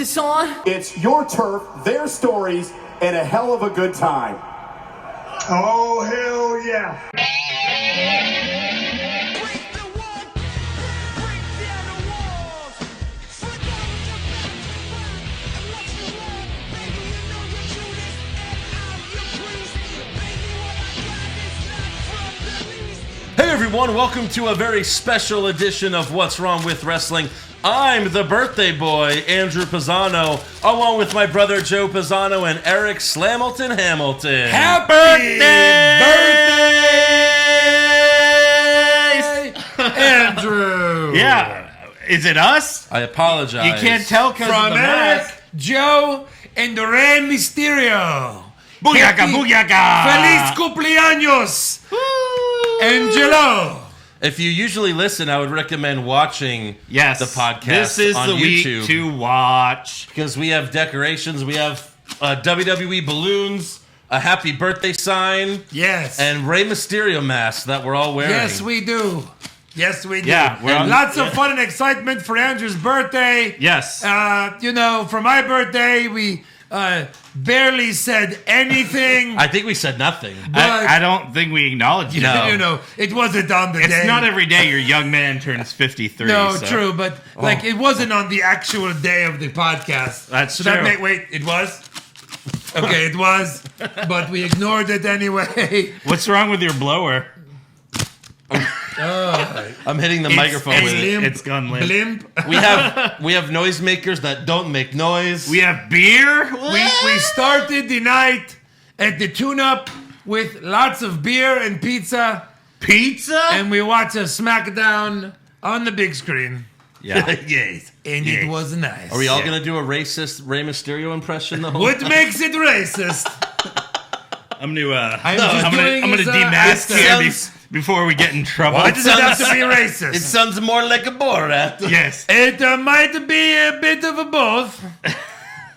this on? It's your turf, their stories, and a hell of a good time. Oh, hell yeah. Hey everyone, welcome to a very special edition of What's Wrong with Wrestling. I'm the birthday boy, Andrew Pisano, along with my brother Joe Pisano and Eric Slamilton Hamilton. Happy birthday, Andrew! Yeah, is it us? I apologize. You can't tell because of From the Eric, mask. Joe, and the Rey Mysterio. Booyaka, Happy booyaka! Feliz cumpleaños, Angelo. If you usually listen, I would recommend watching Yes, the podcast this is on the YouTube week to watch. because we have decorations, we have WWE balloons, a happy birthday sign, Yes. and Rey Mysterio masks that we're all wearing. Yes, we do. Yes, we do. Yeah, we're on- Lots of fun and excitement for Andrew's birthday. Yes. For my birthday, we barely said anything. I think we said nothing. I don't think we acknowledge it. No. It wasn't on the day. It's not every day your young man turns 53. No, so. true, but it wasn't on the actual day of the podcast. That's so true. It was? Okay, it was, but we ignored it anyway. What's wrong with your blower? I'm hitting the microphone with it. It's gone limp. Blimp. We have noisemakers that don't make noise. We have beer? We started the night at the tune-up with lots of beer and pizza, Pizza? and we watched a SmackDown on the big screen, Yeah. Yes. and Yes. it was nice. Are we all gonna do a racist Rey Mysterio impression the whole What time? makes it racist? I'm gonna I'm just doing I'm gonna is, demask it here sounds- before we get in trouble. Why does it have to be racist? It sounds more like a Borat. Yes. It might be a bit of a both.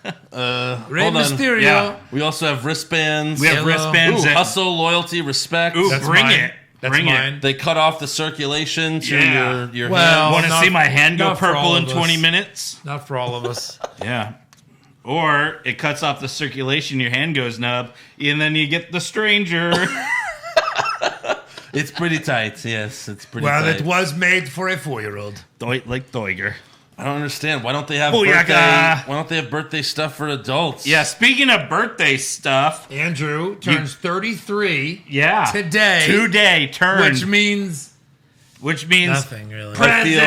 Rey hold on. Mysterio. Yeah. We also have wristbands. We have Hello. wristbands. Ooh, that- hustle, loyalty, respect. Ooh, That's bring mine. it. That's Bring mine. it. They cut off the circulation to Yeah. your Well, hand. Want to not- see my hand go not for purple all in of 20 us. minutes? Not for all of us. Yeah. Or it cuts off the circulation, your hand goes numb, and then you get the stranger. It's pretty tight. Yes, it's pretty Well, tight. it was made for a 4-year-old. Like Doiger. I don't understand. Why don't they have Booyaka. birthday? Why don't they have birthday stuff for adults? Yeah, speaking of birthday stuff, Andrew turns 33 yeah. today. Today turned. Which means Which means nothing, really. present.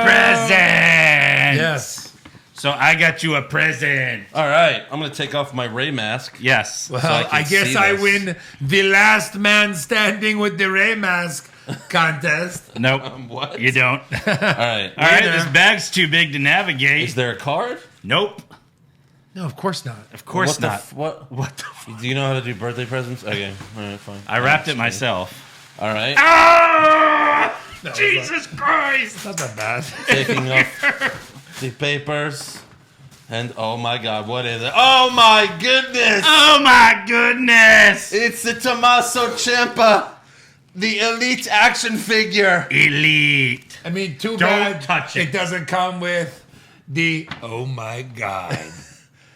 Present. Yes. So I got you a present. All right, I'm gonna take off my Rey mask. Yes. Well, I can I guess see I this. win the last man standing with the Rey mask contest. Nope. What? You don't. All right. All right, Winner. this bag's too big to navigate. Is there a card? Nope. No, of course not. Of course what the not. What the? Do you know how to do birthday presents? Okay. All right. Fine. I wrapped it myself. All right. Ah! Jesus Christ! Not that bad. Taking off the papers. And oh my God, what is it? Oh my goodness! Oh my goodness! It's the Tommaso Ciampa, the elite action figure. Elite. I mean, too Don't bad touch it. it doesn't come with the, oh my God.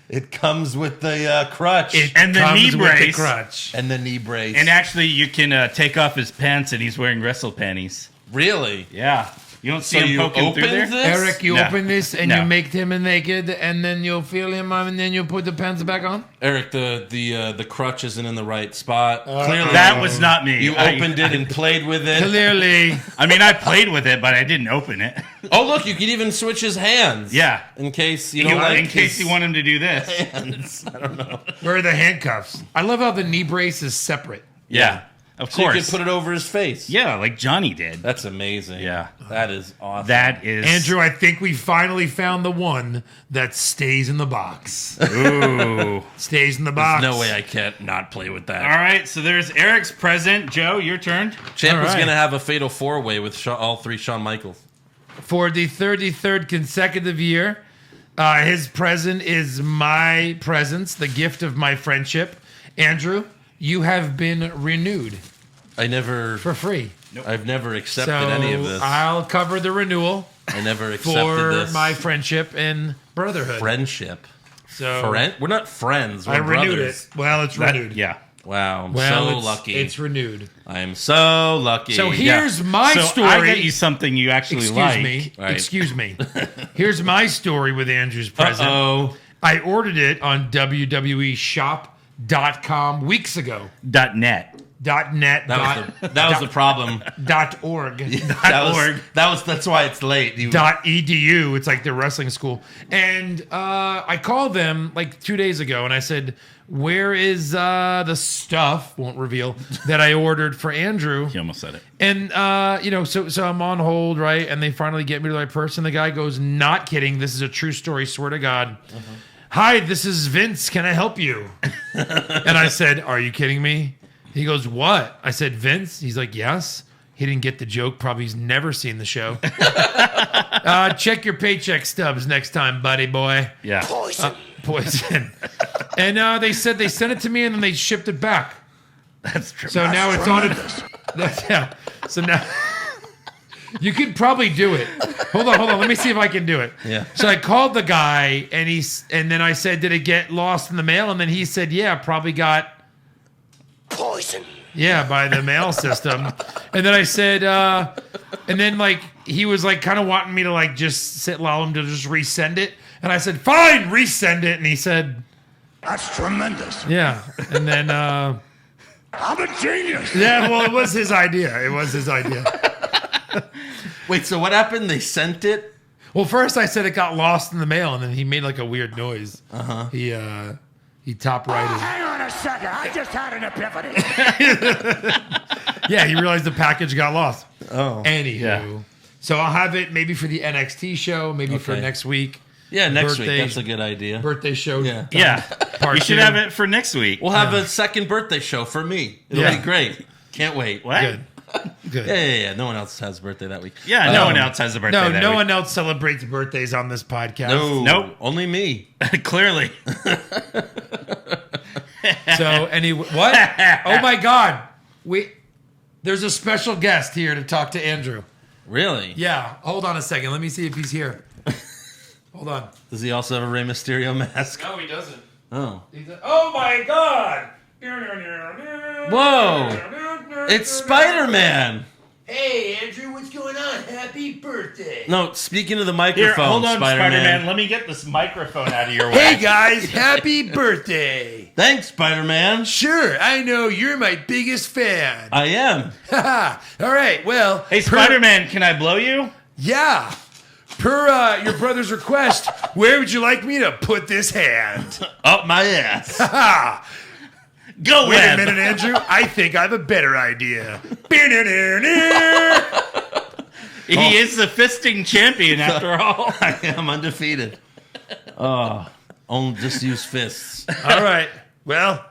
It comes with the crutch And the Comes knee with brace. the crutch. and the knee brace. And actually, you can take off his pants and he's wearing wrestle panties. really? Yeah. You don't see So him you poking through opened there? this? Eric, you No. open this and No. you make him naked, and then you'll feel him, and then you put the pants back on? Eric, the crutch isn't in the right spot. Clearly, That was not me. you opened it and played with it. Clearly. I mean, I played with it, but I didn't open it. Oh, look, you could even switch his hands. Yeah. In case you don't like in case his you want him to do this. hands. I don't know. Where are the handcuffs? I love how the knee brace is separate. Yeah. Of So you course. could put it over his face. Yeah, like Johnny did. That's amazing. Yeah. That is awesome. That is. Andrew, I think we finally found the one that stays in the box. Ooh. Stays in the box. No way I can't not play with that. All right, so there's Eric's present. Joe, your turn. Ciampa's All right. going to have a fatal four-way with all three Shawn Michaels. For the 33rd consecutive year, his present is my presence, the gift of my friendship. Andrew, you have been renewed I never, for free. I've never accepted So any of this. I'll cover the renewal. I never accepted for this. my friendship and brotherhood. Friendship. So We're not friends. We're I renewed brothers. it. Well, it's renewed. Yeah. Wow, I'm Well, so lucky. It's renewed. I am so lucky. So here's my So story. I get you something you actually Excuse like. me. Right. Excuse me. Here's my story with Andrew's present. Uh-oh. I ordered it on WWEshop.com weeks ago. .net. .net. That was the problem. .org. That's why it's late. .edu. It's like their wrestling school. And I called them like 2 days ago and I said, where is the stuff, won't reveal, that I ordered for Andrew? He almost said it. And, so I'm on hold, right? And they finally get me to the right person. The guy goes, not kidding. This is a true story. Swear to God. Hi, this is Vince. Can I help you? And I said, are you kidding me? He goes, what? I said, Vince? He's like, yes. He didn't get the joke. Probably he's never seen the show. Check your paycheck stubs next time, buddy boy. Yeah. Poison. And they said they sent it to me and then they shipped it back. That's true. So now it's on it. Yeah. So now you could probably do it. Hold on. Let me see if I can do it. Yeah. So I called the guy and then I said, did it get lost in the mail? And then he said, yeah, probably got poison. Yeah, by the mail system. And then I said, and then like he was like kind of wanting me to like just allow him to just resend it. And I said, fine, resend it. And he said, That's tremendous. yeah. And then, I'm a genius. yeah, well, it was his idea. Wait, so what happened? They sent it? Well, first I said it got lost in the mail, and then he made like a weird noise. He top righted. Hang on a second. I just had an epiphany. Yeah, he realized the package got lost. Oh. Anywho. Yeah. So I'll have it maybe for the NXT show, maybe for Okay. next week. Yeah, next week. Birthday- That's a good idea. Birthday show. Yeah. Yeah. Part You should two. have it for next week. We'll have a second birthday show for me. It'll Yeah. be great. Can't wait. What? Good. Good. Yeah. No one else has a birthday that week. Yeah, no one else has a birthday. No, that no week. one else celebrates birthdays on this podcast. No. Nope. Only me. Clearly. So anyway, what? Oh my God, there's a special guest here to talk to Andrew. Really? Yeah, hold on a second. Let me see if he's here. Hold on. Does he also have a Rey Mysterio mask? No, he doesn't. Oh. Oh my God! Whoa! It's Spider-Man! Hey, Andrew, what's going on? Happy birthday. No, speaking of the Here, microphone, hold on, Spider-Man. Spider-Man. Let me get this microphone out of your way. Hey, guys, happy birthday. Thanks, Spider-Man. Sure, I know you're my biggest fan. I am. Haha. All right, well. Hey, Spider-Man, can I blow you? Yeah. Per your brother's request, where would you like me to put this hand? Up my ass. Ha! Go, Wait Web. a minute, Andrew. I think I have a better idea. He is the fisting champion, after all. I am undefeated. Oh, only just use fists. All right. Well,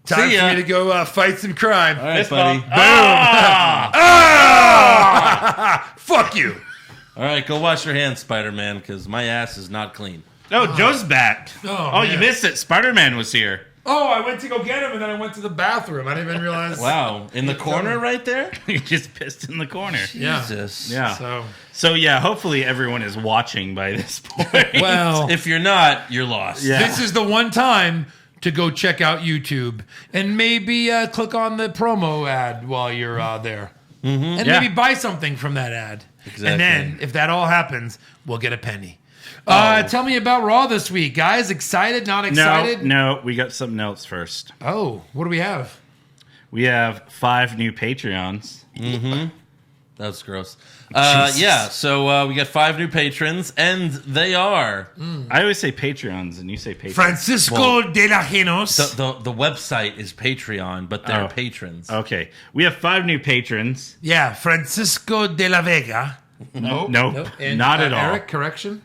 time See for ya. me to go fight some crime. All right, Fist buddy. bump. Ah! Fuck you. All right, go wash your hands, Spider-Man, because my ass is not clean. Oh, Joe's back. Oh, You man. missed it. Spider-Man was here. Oh, I went to go get him, and then I went to the bathroom. I didn't even realize. Wow, in the corner right there? He just pissed in the corner. Yeah. Jesus. Yeah. So, So yeah, hopefully everyone is watching by this point. well, If you're not, you're lost. Yeah. this is the one time to go check out YouTube and maybe click on the promo ad while you're there. And Yeah. maybe buy something from that ad. Exactly. And then, if that all happens, we'll get a penny. Tell me about Raw this week, guys. Excited? Not excited? No, we got something else first. Oh, what do we have? We have 5 new Patreons. That's gross. Yeah, so we got 5 new patrons, and they are I always say Patreons, and you say Patreons. Francisco Well, de la Genos. the website is Patreon, but they're Oh. patrons. Okay, we have 5 new patrons. Yeah, Francisco de la Vega. Nope. Nope, And, not at all. Eric, correction?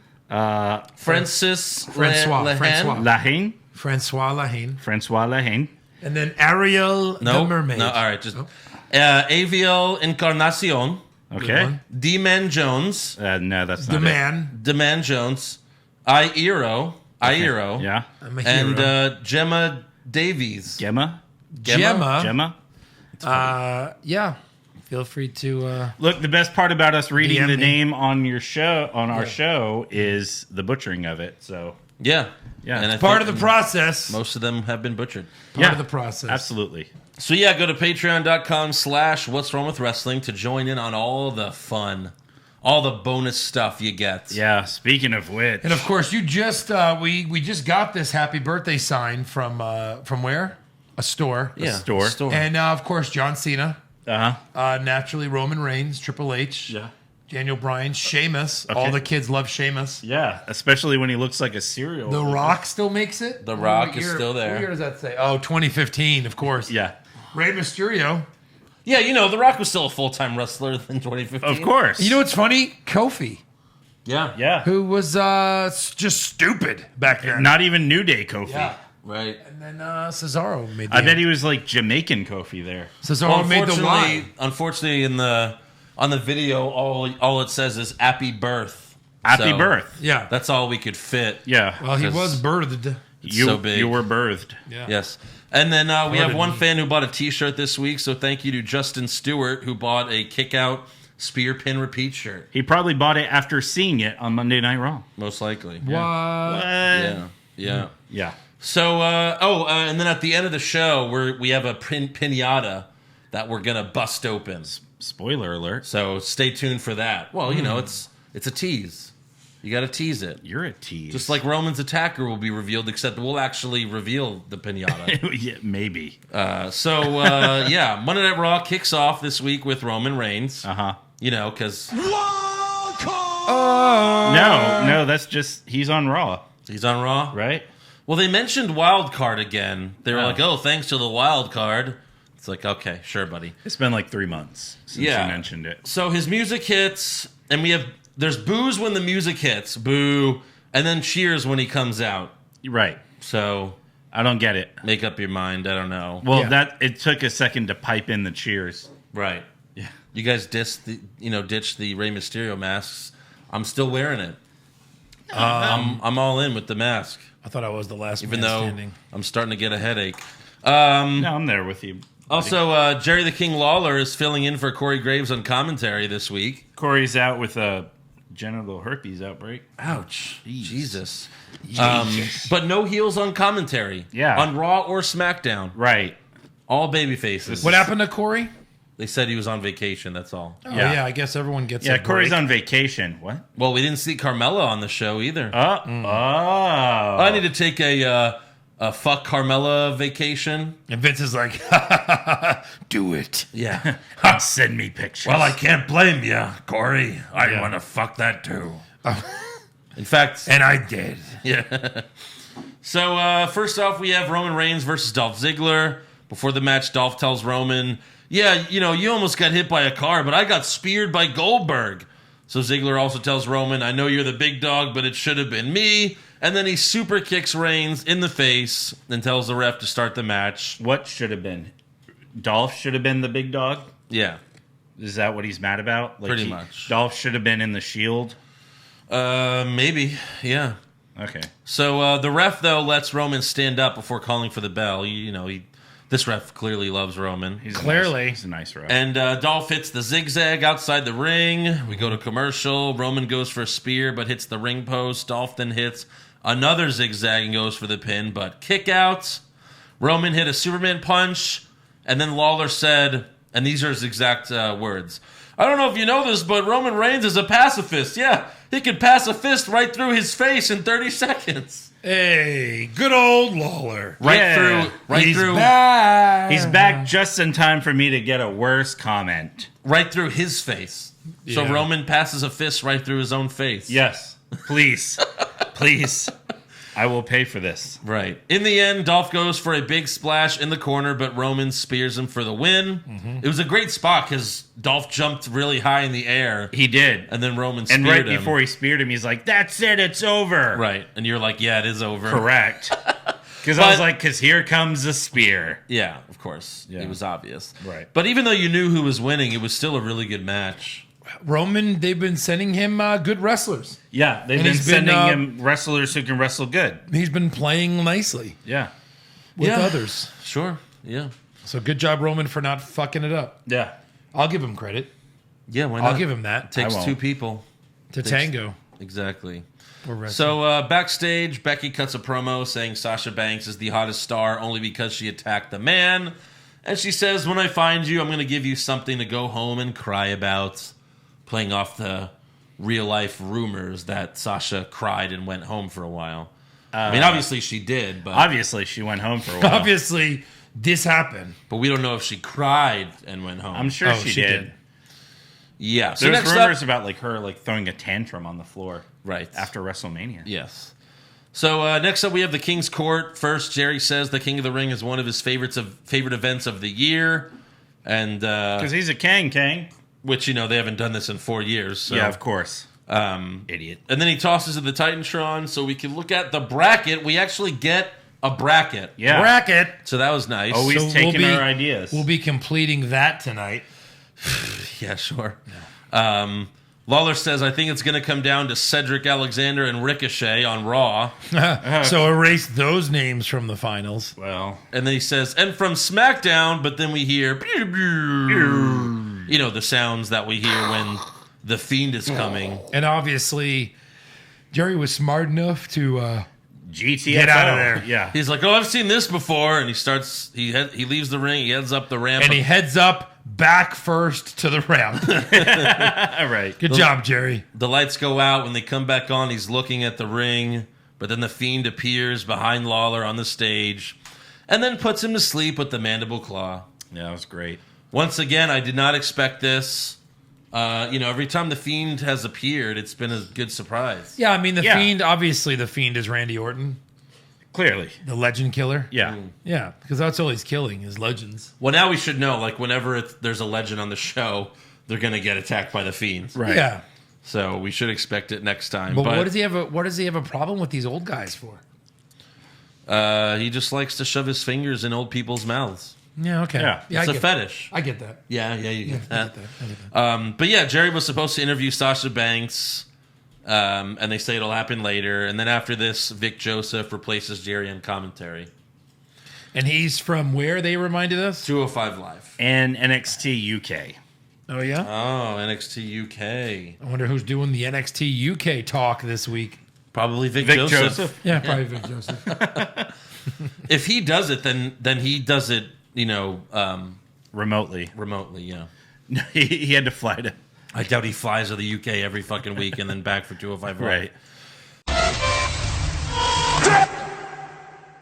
Francis Francois, Lahan? Francois. Lahane, Francois Lahane. Francois Lahane. And then Ariel No, the Mermaid. No, all right, just Aviel Encarnacion, Okay. one. D-Man Jones, No, that's The not man. Deman Jones, Iro, it. Yeah. I'm a hero. and Gemma Davies. Gemma. Gemma. Gemma. Yeah. feel free to. Look, the best part about us reading DM the me. name on your show, on our show, is the butchering of it. So Yeah. Yeah. And I Part of think the process. most of them have been butchered. Part of the process. absolutely. So yeah, go to patreon.com/What's Wrong with Wrestling to join in on all the fun, all the bonus stuff you get. Yeah. Speaking of which, And of course, you just we just got this happy birthday sign from where? A store. Yeah, store. And of course, John Cena, uh-huh. naturally Roman Reigns, Triple H, Yeah. Daniel Bryan, Sheamus. Okay. All the kids love Sheamus. Yeah, especially when he looks like a cereal. The Rock still makes it. The Rock is What still there. What year does that say? Oh, 2015, of course. Yeah, Rey Mysterio. Yeah, you know, The Rock was still a full-time wrestler in 2015. of course. You know what's funny? Kofi, Yeah. Yeah. who was just stupid back then. Not even New Day Kofi. Yeah. Right. And then Cesaro made. I bet he was like Jamaican Kofi there. Cesaro Well, made the line. unfortunately, on the video, all it says is "Happy Birth." Happy So, birth. Yeah. That's all we could fit. Yeah. Well, he 'cause was birthed. you, so big. you were birthed. Yeah. Yes. And then we have Pardon one me. fan who bought a T-shirt this week. So thank you to Justin Stewart who bought a Kick-Out Spear Pin Repeat shirt. He probably bought it after seeing it on Monday Night Raw. Most likely. What? Yeah. Yeah. Yeah. So, and then at the end of the show, we have a pinata that we're gonna bust open. Spoiler alert. So stay tuned for that. Well, you know, it's a tease. You got to tease it. You're a tease. Just like Roman's attacker will be revealed, except we'll actually reveal the pinata. yeah, maybe. Yeah, Monday Night Raw kicks off this week with Roman Reigns. Uh-huh. You know, because No, that's just he's on Raw, he's on Raw. right? Well, they mentioned wild card again. They were Oh. like, "Oh, thanks to the wild card." It's like, okay, sure, buddy. It's been like 3 months since Yeah. you mentioned it. So his music hits, and there's boos when the music hits, boo, and then cheers when he comes out. Right. So I don't get it. make up your mind. I don't know. Well, Yeah. it took a second to pipe in the cheers. Right. Yeah. You guys ditched the Rey Mysterio masks. I'm still wearing it. I'm all in with the mask, I thought I was the last even man though standing. I'm starting to get a headache. No, I'm there with you. Also, Jerry the King Lawler is filling in for Corey Graves on commentary this week. Corey's out with a genital herpes outbreak. Ouch. Jesus. But no heels on commentary. Yeah. On Raw or SmackDown. Right. All baby faces. What happened to Corey? They said he was on vacation, that's all. Oh, Yeah. yeah. I guess everyone gets Yeah, a Corey's break. on vacation. What? Well, we didn't see Carmella on the show either. Oh. I need to take a fuck Carmella vacation. And Vince is like, do it. Yeah. Send me pictures. Well, I can't blame you, Corey. I want to fuck that too. In fact, And I did. yeah. So first off, we have Roman Reigns versus Dolph Ziggler. Before the match, Dolph tells Roman, "Yeah, you know, you almost got hit by a car, but I got speared by Goldberg." So Ziggler also tells Roman, "I know you're the big dog, but it should have been me." And then he super kicks Reigns in the face and tells the ref to start the match. What should have been? Dolph should have been the big dog? Yeah, Is that what he's mad about? Like Pretty much. Dolph should have been in the Shield? maybe, yeah. Okay. So the ref though lets Roman stand up before calling for the bell. This ref clearly loves Roman. He's Clearly. He's a nice ref. And Dolph hits the zigzag outside the ring. We go to commercial. Roman goes for a spear, but hits the ring post. Dolph then hits another zigzag and goes for the pin, but kick out. Roman hit a Superman punch, and then Lawler said, and these are his exact words, "I don't know if you know this, but Roman Reigns is a pacifist. Yeah, he could pass a fist right through his face in 30 seconds. Hey, good old Lawler. Right Yeah. through, right He's through, back. He's back just in time for me to get a worse comment. right through his face. So Yeah. Roman passes a fist right through his own face. Yes. Please. Please. I will pay for this. Right. In the end, Dolph goes for a big splash in the corner, but Roman spears him for the win. It was a great spot because Dolph jumped really high in the air, He did. and then Roman speared And right him. before he speared him, he's like, "That's it. It's over." Right. And you're like, yeah, it is over. Correct. Because I was But- like, because here comes a spear. Yeah, of course. Yeah. It was obvious. Right. But even though you knew who was winning, it was still a really good match. Roman, they've been sending him good wrestlers. Yeah, they've And been he's been, sending him wrestlers who can wrestle good. He's been playing nicely Yeah. with Yeah. others. Sure. Yeah. So good job, Roman, for not fucking it up. Yeah. I'll give him credit. Yeah, why not? I'll give him that. Takes I won't. two people. To tango. Exactly. Or wrestling. So backstage, Becky cuts a promo saying Sasha Banks is the hottest star only because she attacked the man. And she says, when I find you, I'm going to give you something to go home and cry about. Playing off the real-life rumors that Sasha cried and went home for a while. I mean, obviously she did, but Obviously, she went home for a while. Obviously, this happened. we don't know if she cried and went home. I'm sure she did. Yeah. So There's next rumors up, about like her like throwing a tantrum on the floor right after WrestleMania. Yes. So next up, we have the King's Court. First, Jerry says the King of the Ring is one of his favorite events of the year, and Because he's a king. which they haven't done this in 4 years. So. Yeah, of course. Idiot. And then he tosses to the Titantron, so we can look at the bracket. We actually get a bracket. Yeah. Bracket. So that was nice. Always So taking our ideas. We'll be completing that tonight. Yeah, sure. Lawler says, I think it's going to come down to Cedric Alexander and Ricochet on Raw. So erase those names from the finals. Well, And then he says, and from SmackDown, but then we hear, the sounds that we hear when the Fiend is coming. And obviously, Jerry was smart enough to GTFO. Get out of there. Yeah. He's like, oh, I've seen this before. And he leaves the ring, he heads up the ramp. and he heads up back first to the ramp. All right. Good job, Jerry. The lights go out. When they come back on, he's looking at the ring. But then the Fiend appears behind Lawler on the stage and then puts him to sleep with the mandible claw. Yeah, that was great. Once again, I did not expect this. Every time the Fiend has appeared, it's been a good surprise. Yeah, I mean, the Yeah. Fiend, obviously, the Fiend is Randy Orton, Clearly. the legend killer. Yeah. Yeah, because that's all he's killing is legends. Well, now we should know, like, whenever there's a legend on the show, they're going to get attacked by the Fiend. Right. Yeah. So we should expect it next time. But what does he have a problem with these old guys for? He just likes to shove his fingers in old people's mouths. Yeah, okay. Yeah. I It's a get fetish. I get that. Yeah, you get I that. get that. I get that. But yeah, Jerry was supposed to interview Sasha Banks, and they say it'll happen later. And then after this, Vic Joseph replaces Jerry on commentary. And he's from where, they reminded us? 205 Live. And NXT UK. Oh, yeah? Oh, NXT UK. I wonder who's doing the NXT UK talk this week. Probably Vic Vic Joseph. Joseph. Yeah, probably Vic Joseph. If he does it, then he does it, Remotely. remotely, yeah. He had to fly to. I doubt he flies to the UK every fucking week and then back for 205 Live. Right.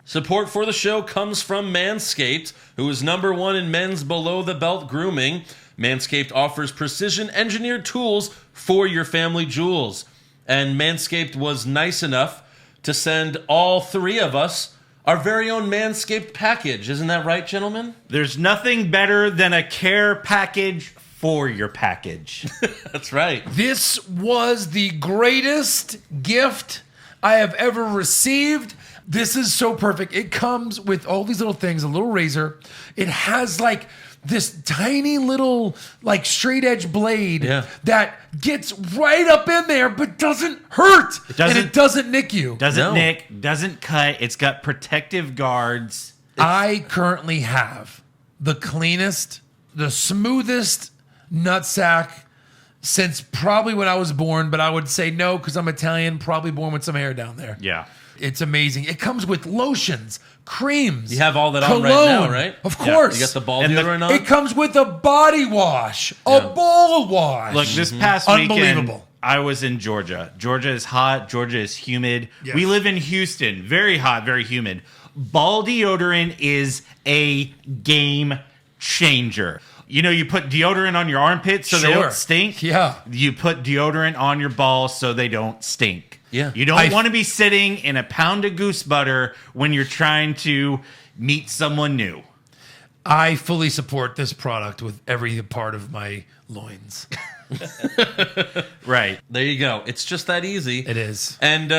Support for the show comes from Manscaped, who is #1 in men's below-the-belt grooming. Manscaped offers precision-engineered tools for your family jewels. And Manscaped was nice enough to send all three of us our very own Manscaped package. Isn't that right, gentlemen? There's nothing better than a care package for your package. That's right. This was the greatest gift I have ever received. This is so perfect. It comes with all these little things, a little razor. It has like this tiny little like straight edge blade that gets right up in there but doesn't hurt. And it doesn't nick you. Doesn't nick, doesn't cut. It's got protective guards. I currently have the cleanest, the smoothest nutsack since probably when I was born, but I would say no because I'm Italian, probably born with some hair down there. Yeah. It's amazing. It comes with lotions, creams. You have all that cologne, on right now, right? Of course. You got the ball And the- deodorant on? It comes with a body wash, a ball wash. Look, this past weekend, Unbelievable. I was in Georgia. Georgia is hot. Georgia is humid. Yes. We live in Houston. Very hot, very humid. Ball deodorant is a game changer. You put deodorant on your armpits so they Sure. don't stink. Yeah. You put deodorant on your balls so they don't stink. Yeah. You don't want to be sitting in a pound of goose butter when you're trying to meet someone new. I fully support this product with every part of my loins. Right. There you go. It's just that easy. It is. And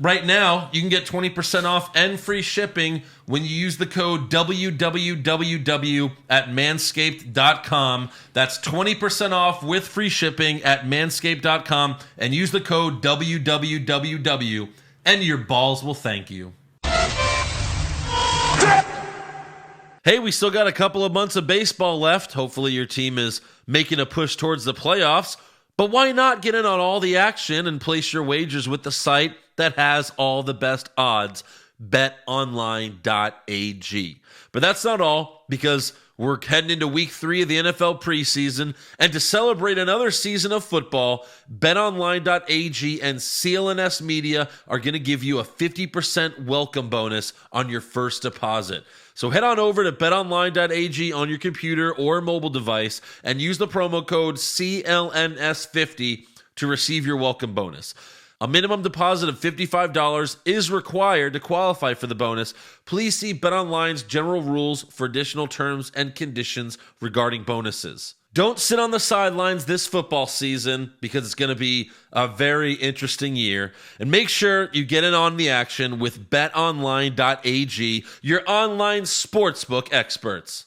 right now, you can get 20% off and free shipping when you use the code WWWW at manscaped.com. That's 20% off with free shipping at manscaped.com and use the code WWWW and your balls will thank you. Hey, we still got a couple of months of baseball left. Hopefully your team is making a push towards the playoffs. But why not get in on all the action and place your wagers with the site that has all the best odds, betonline.ag. But that's not all, because we're heading into week 3 of the NFL preseason, and to celebrate another season of football, betonline.ag and CLNS Media are going to give you a 50% welcome bonus on your first deposit. So head on over to betonline.ag on your computer or mobile device and use the promo code CLNS50 to receive your welcome bonus. A minimum deposit of $55 is required to qualify for the bonus. Please see BetOnline's general rules for additional terms and conditions regarding bonuses. Don't sit on the sidelines this football season, because it's going to be a very interesting year. And make sure you get in on the action with betonline.ag, your online sportsbook experts.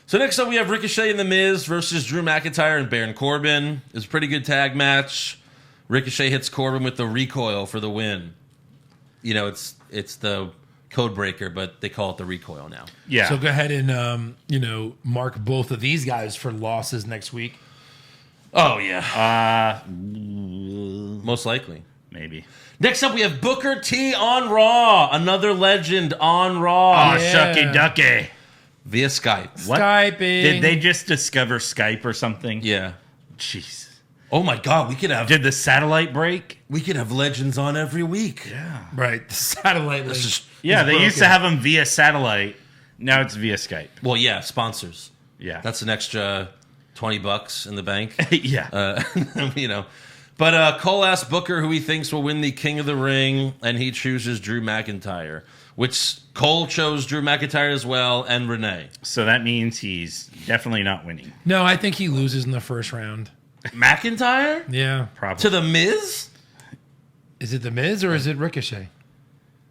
So next up, we have Ricochet and The Miz versus Drew McIntyre and Baron Corbin. It was a pretty good tag match. Ricochet hits Corbin with the recoil for the win. You know, it's the code breaker, but they call it the recoil now. Yeah. So go ahead and mark both of these guys for losses next week. Oh yeah. Most likely. Maybe. Next up, we have Booker T on Raw. Another legend on Raw. Oh, shucky ducky. Via Skype. What? Skyping. Did they just discover Skype or something? Yeah. Jeez. Oh my God, we could have Did the satellite break? legends on every week. Yeah. Right. The satellite link. Yeah, is they used to broken. have them via satellite. Now it's via Skype. Well, yeah, sponsors. Yeah. That's an extra $20 in the bank. yeah. You know. But Cole asked Booker who he thinks will win the King of the Ring, and he chooses Drew McIntyre, which Cole chose Drew McIntyre as well, and Renee. So that means he's definitely not winning. No, I think he loses in the first round. McIntyre? Yeah. Probably. To The Miz? Is it The Miz or is it Ricochet?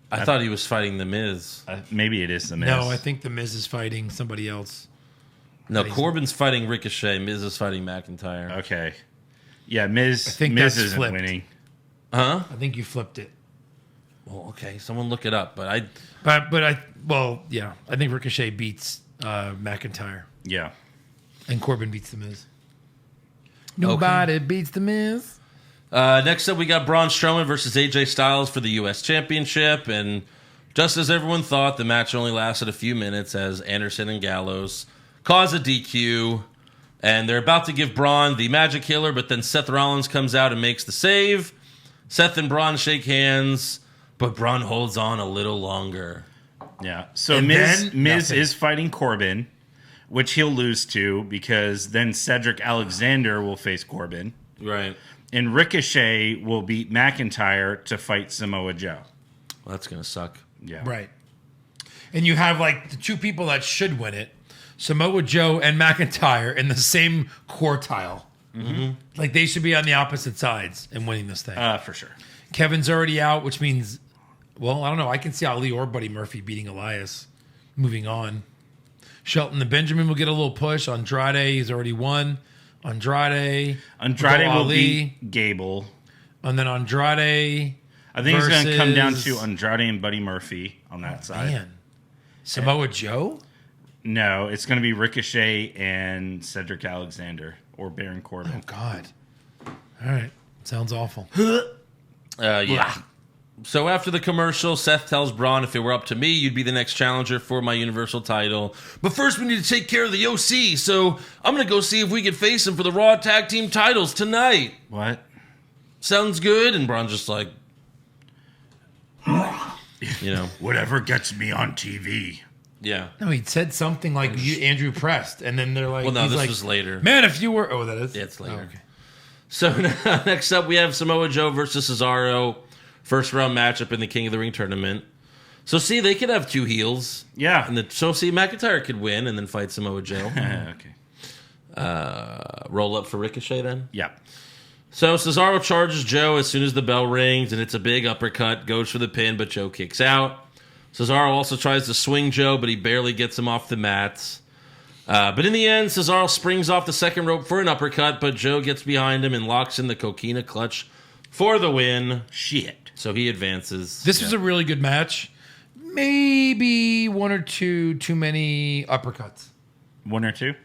I thought he was fighting The Miz. Maybe it is the Miz. No, I think The Miz is fighting somebody else. No, Corbin's fighting Ricochet. Miz is fighting McIntyre. Okay. Yeah, Miz, I think Miz that's isn't flipped. winning. Huh? I think you flipped it. Well, okay. Someone look it up. But I think Ricochet beats McIntyre Yeah. and Corbin beats The Miz. Nobody beats The Miz. Next up, we got Braun Strowman versus AJ Styles for the U.S. Championship. And just as everyone thought, the match only lasted a few minutes as Anderson and Gallows cause a DQ. And they're about to give Braun the Magic Killer, but then Seth Rollins comes out and makes the save. Seth and Braun shake hands, but Braun holds on a little longer. Yeah. So And Miz then nothing. is fighting Corbin, which he'll lose to because then Cedric Alexander will face Corbin. Right. And Ricochet will beat McIntyre to fight Samoa Joe. Well, that's going to suck. Yeah. Right. And you have like the two people that should win it, Samoa Joe and McIntyre, in the same quartile. Mm-hmm. Like they should be on the opposite sides and winning this thing. For sure. Kevin's already out, which means, well, I don't know. I can see Ali or Buddy Murphy beating Elias. Moving on. Shelton and Benjamin will get a little push. Andrade, he's already won. Andrade Will Ali, beat Gable. and then Andrade. I think it's going to come down versus- to Andrade and Buddy Murphy on that side. Man. Samoa Joe? No, it's going to be Ricochet and Cedric Alexander or Baron Corbin. Oh, God. All right. Sounds awful. Yeah. So after the commercial, Seth tells Braun, if it were up to me, you'd be the next challenger for my Universal title. But first, we need to take care of the OC, so I'm going to go see if we can face him for the Raw Tag Team titles tonight. What? Sounds good? And Braun's just like, you know, Whatever gets me on TV. yeah. No, he said something like Andrew Prest, and then they're like, Well, no, he's this like, was later. Man, if you were, that is. Yeah, it's later. Oh, okay. So next up, we have Samoa Joe versus Cesaro. First round matchup in the King of the Ring tournament. So see, they could have two heels. Yeah. And so see, McIntyre could win and then fight Samoa Joe. Okay. Roll up for Ricochet then. Yeah. So Cesaro charges Joe as soon as the bell rings, and it's a big uppercut. Goes for the pin, but Joe kicks out. Cesaro also tries to swing Joe, but he barely gets him off the mats. But in the end, Cesaro springs off the second rope for an uppercut, but Joe gets behind him and locks in the Coquina Clutch for the win. Shit. So he advances. This was a really good match. maybe one or two too many uppercuts. One or two?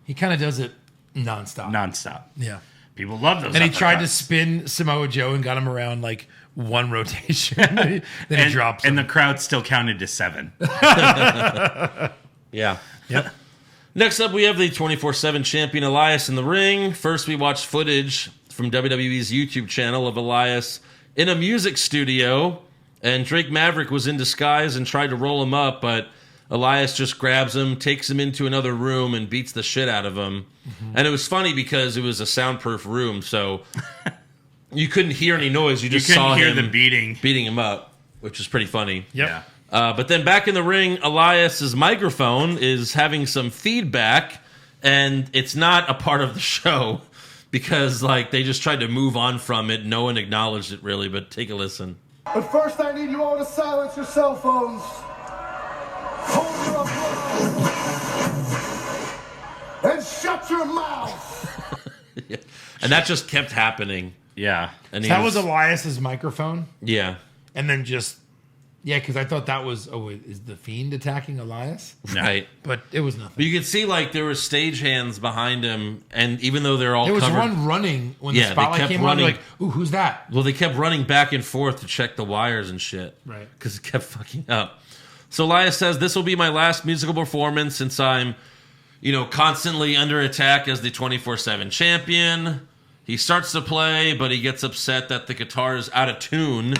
He kind of does it nonstop. Nonstop. Yeah. People love those And he tried to uppercuts. spin Samoa Joe and got him around like one rotation. then he drops and him. the crowd still counted to 7. Yeah. Yep. Next up, we have the 24/7 champion Elias in the ring. First, we watched footage from WWE's YouTube channel of Elias in a music studio, and Drake Maverick was in disguise and tried to roll him up, but Elias just grabs him, takes him into another room, and beats the shit out of him. Mm-hmm. And it was funny because it was a soundproof room, so you couldn't hear any noise. You just saw hear him the beating him up, which was pretty funny. Yep. Yeah. But then back in the ring, Elias's microphone is having some feedback, and it's not a part of the show because like they just tried to move on from it. No one acknowledged it really, but take a listen. But first, I need you all to silence your cell phones. Hold your applause. And shut your mouth. And that just kept happening. Yeah. And That was Elias's microphone. yeah. And then just, because I thought that was, is the Fiend attacking Elias? Right. But it was nothing. But you could see like there were stagehands behind him, and even though they're all There was covered, one running when Yeah, the they spotlight kept came running. on. Like, ooh, who's that? well, they kept running back and forth to check the wires and shit. Right. Because it kept fucking up. So Elias says, "This will be my last musical performance since I'm, constantly under attack as the 24/7 champion." He starts to play, but he gets upset that the guitar is out of tune.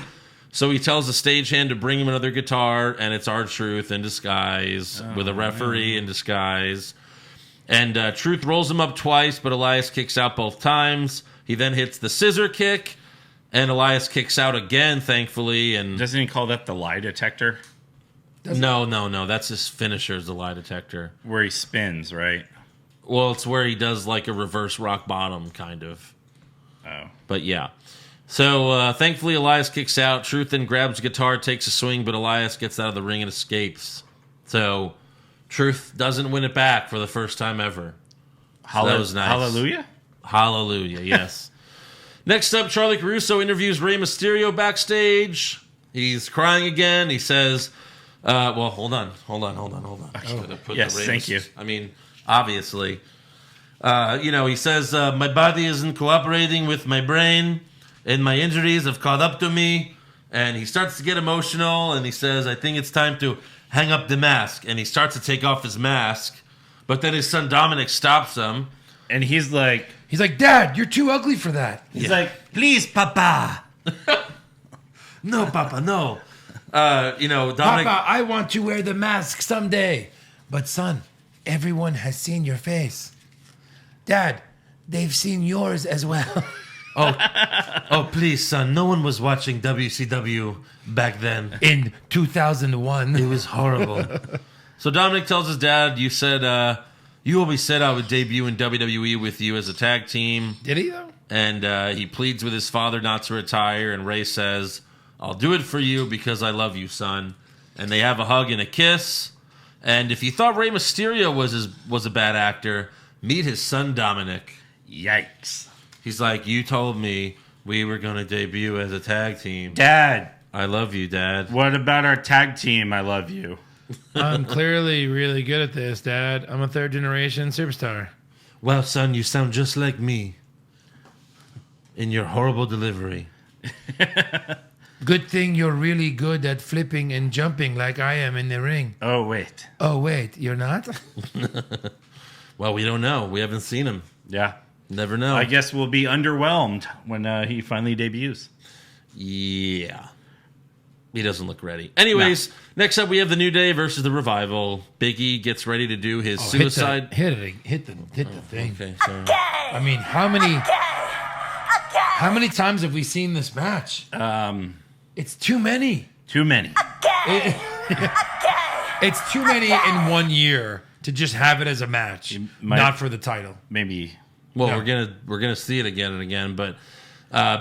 So he tells the stagehand to bring him another guitar, and it's R-Truth in disguise with a referee in disguise. And Truth rolls him up twice, but Elias kicks out both times. He then hits the scissor kick, and Elias kicks out again, thankfully. And Doesn't he call that the lie detector? no, that's his finisher, is the lie detector. Where he spins, right? Well, it's where he does like a reverse rock bottom, kind of. Oh. But yeah. So thankfully, Elias kicks out. Truth then grabs guitar, takes a swing, but Elias gets out of the ring and escapes. So Truth doesn't win it back for the first time ever. So that was nice. Hallelujah? Hallelujah, yes. Next up, Charlie Caruso interviews Rey Mysterio backstage. He's crying again. He says, hold on. I should have put yes, the Rey thank you. I mean, obviously. He says, my body isn't cooperating with my brain, and my injuries have caught up to me. And he starts to get emotional, and he says, I think it's time to hang up the mask. And he starts to take off his mask, but then his son Dominic stops him. And he's like, Dad, you're too ugly for that. he's like, please, Papa. No, Papa, no. Dominic... Papa, I want to wear the mask someday. But son, everyone has seen your face. Dad, they've seen yours as well. Oh, please, son. No one was watching WCW back then. In 2001. It was horrible. So Dominic tells his dad, you said, you always said I would debut in WWE with you as a tag team. Did he, though? And he pleads with his father not to retire. And Ray says, I'll do it for you because I love you, son. And they have a hug and a kiss. And if you thought Rey Mysterio was a bad actor, meet his son, Dominic. Yikes. He's like, you told me we were going to debut as a tag team. Dad, I love you, Dad. what about our tag team? I love you. I'm clearly really good at this, Dad. I'm a third-generation superstar. Well, son, you sound just like me in your horrible delivery. Good thing you're really good at flipping and jumping like I am in the ring. Oh, wait. Oh, wait, you're not? Well, we don't know. We haven't seen him. Yeah. Never know. I guess we'll be underwhelmed when he finally debuts. Yeah. He doesn't look ready. Anyways, Next up we have the New Day versus the Revival. Big E gets ready to do his suicide. Hit the thing. Okay, sorry. I mean, how many times have we seen this match? It's too many. Too many. It's too many in 1 year to just have it as a match, not for the title. Maybe. Well, No. we're gonna see it again and again, but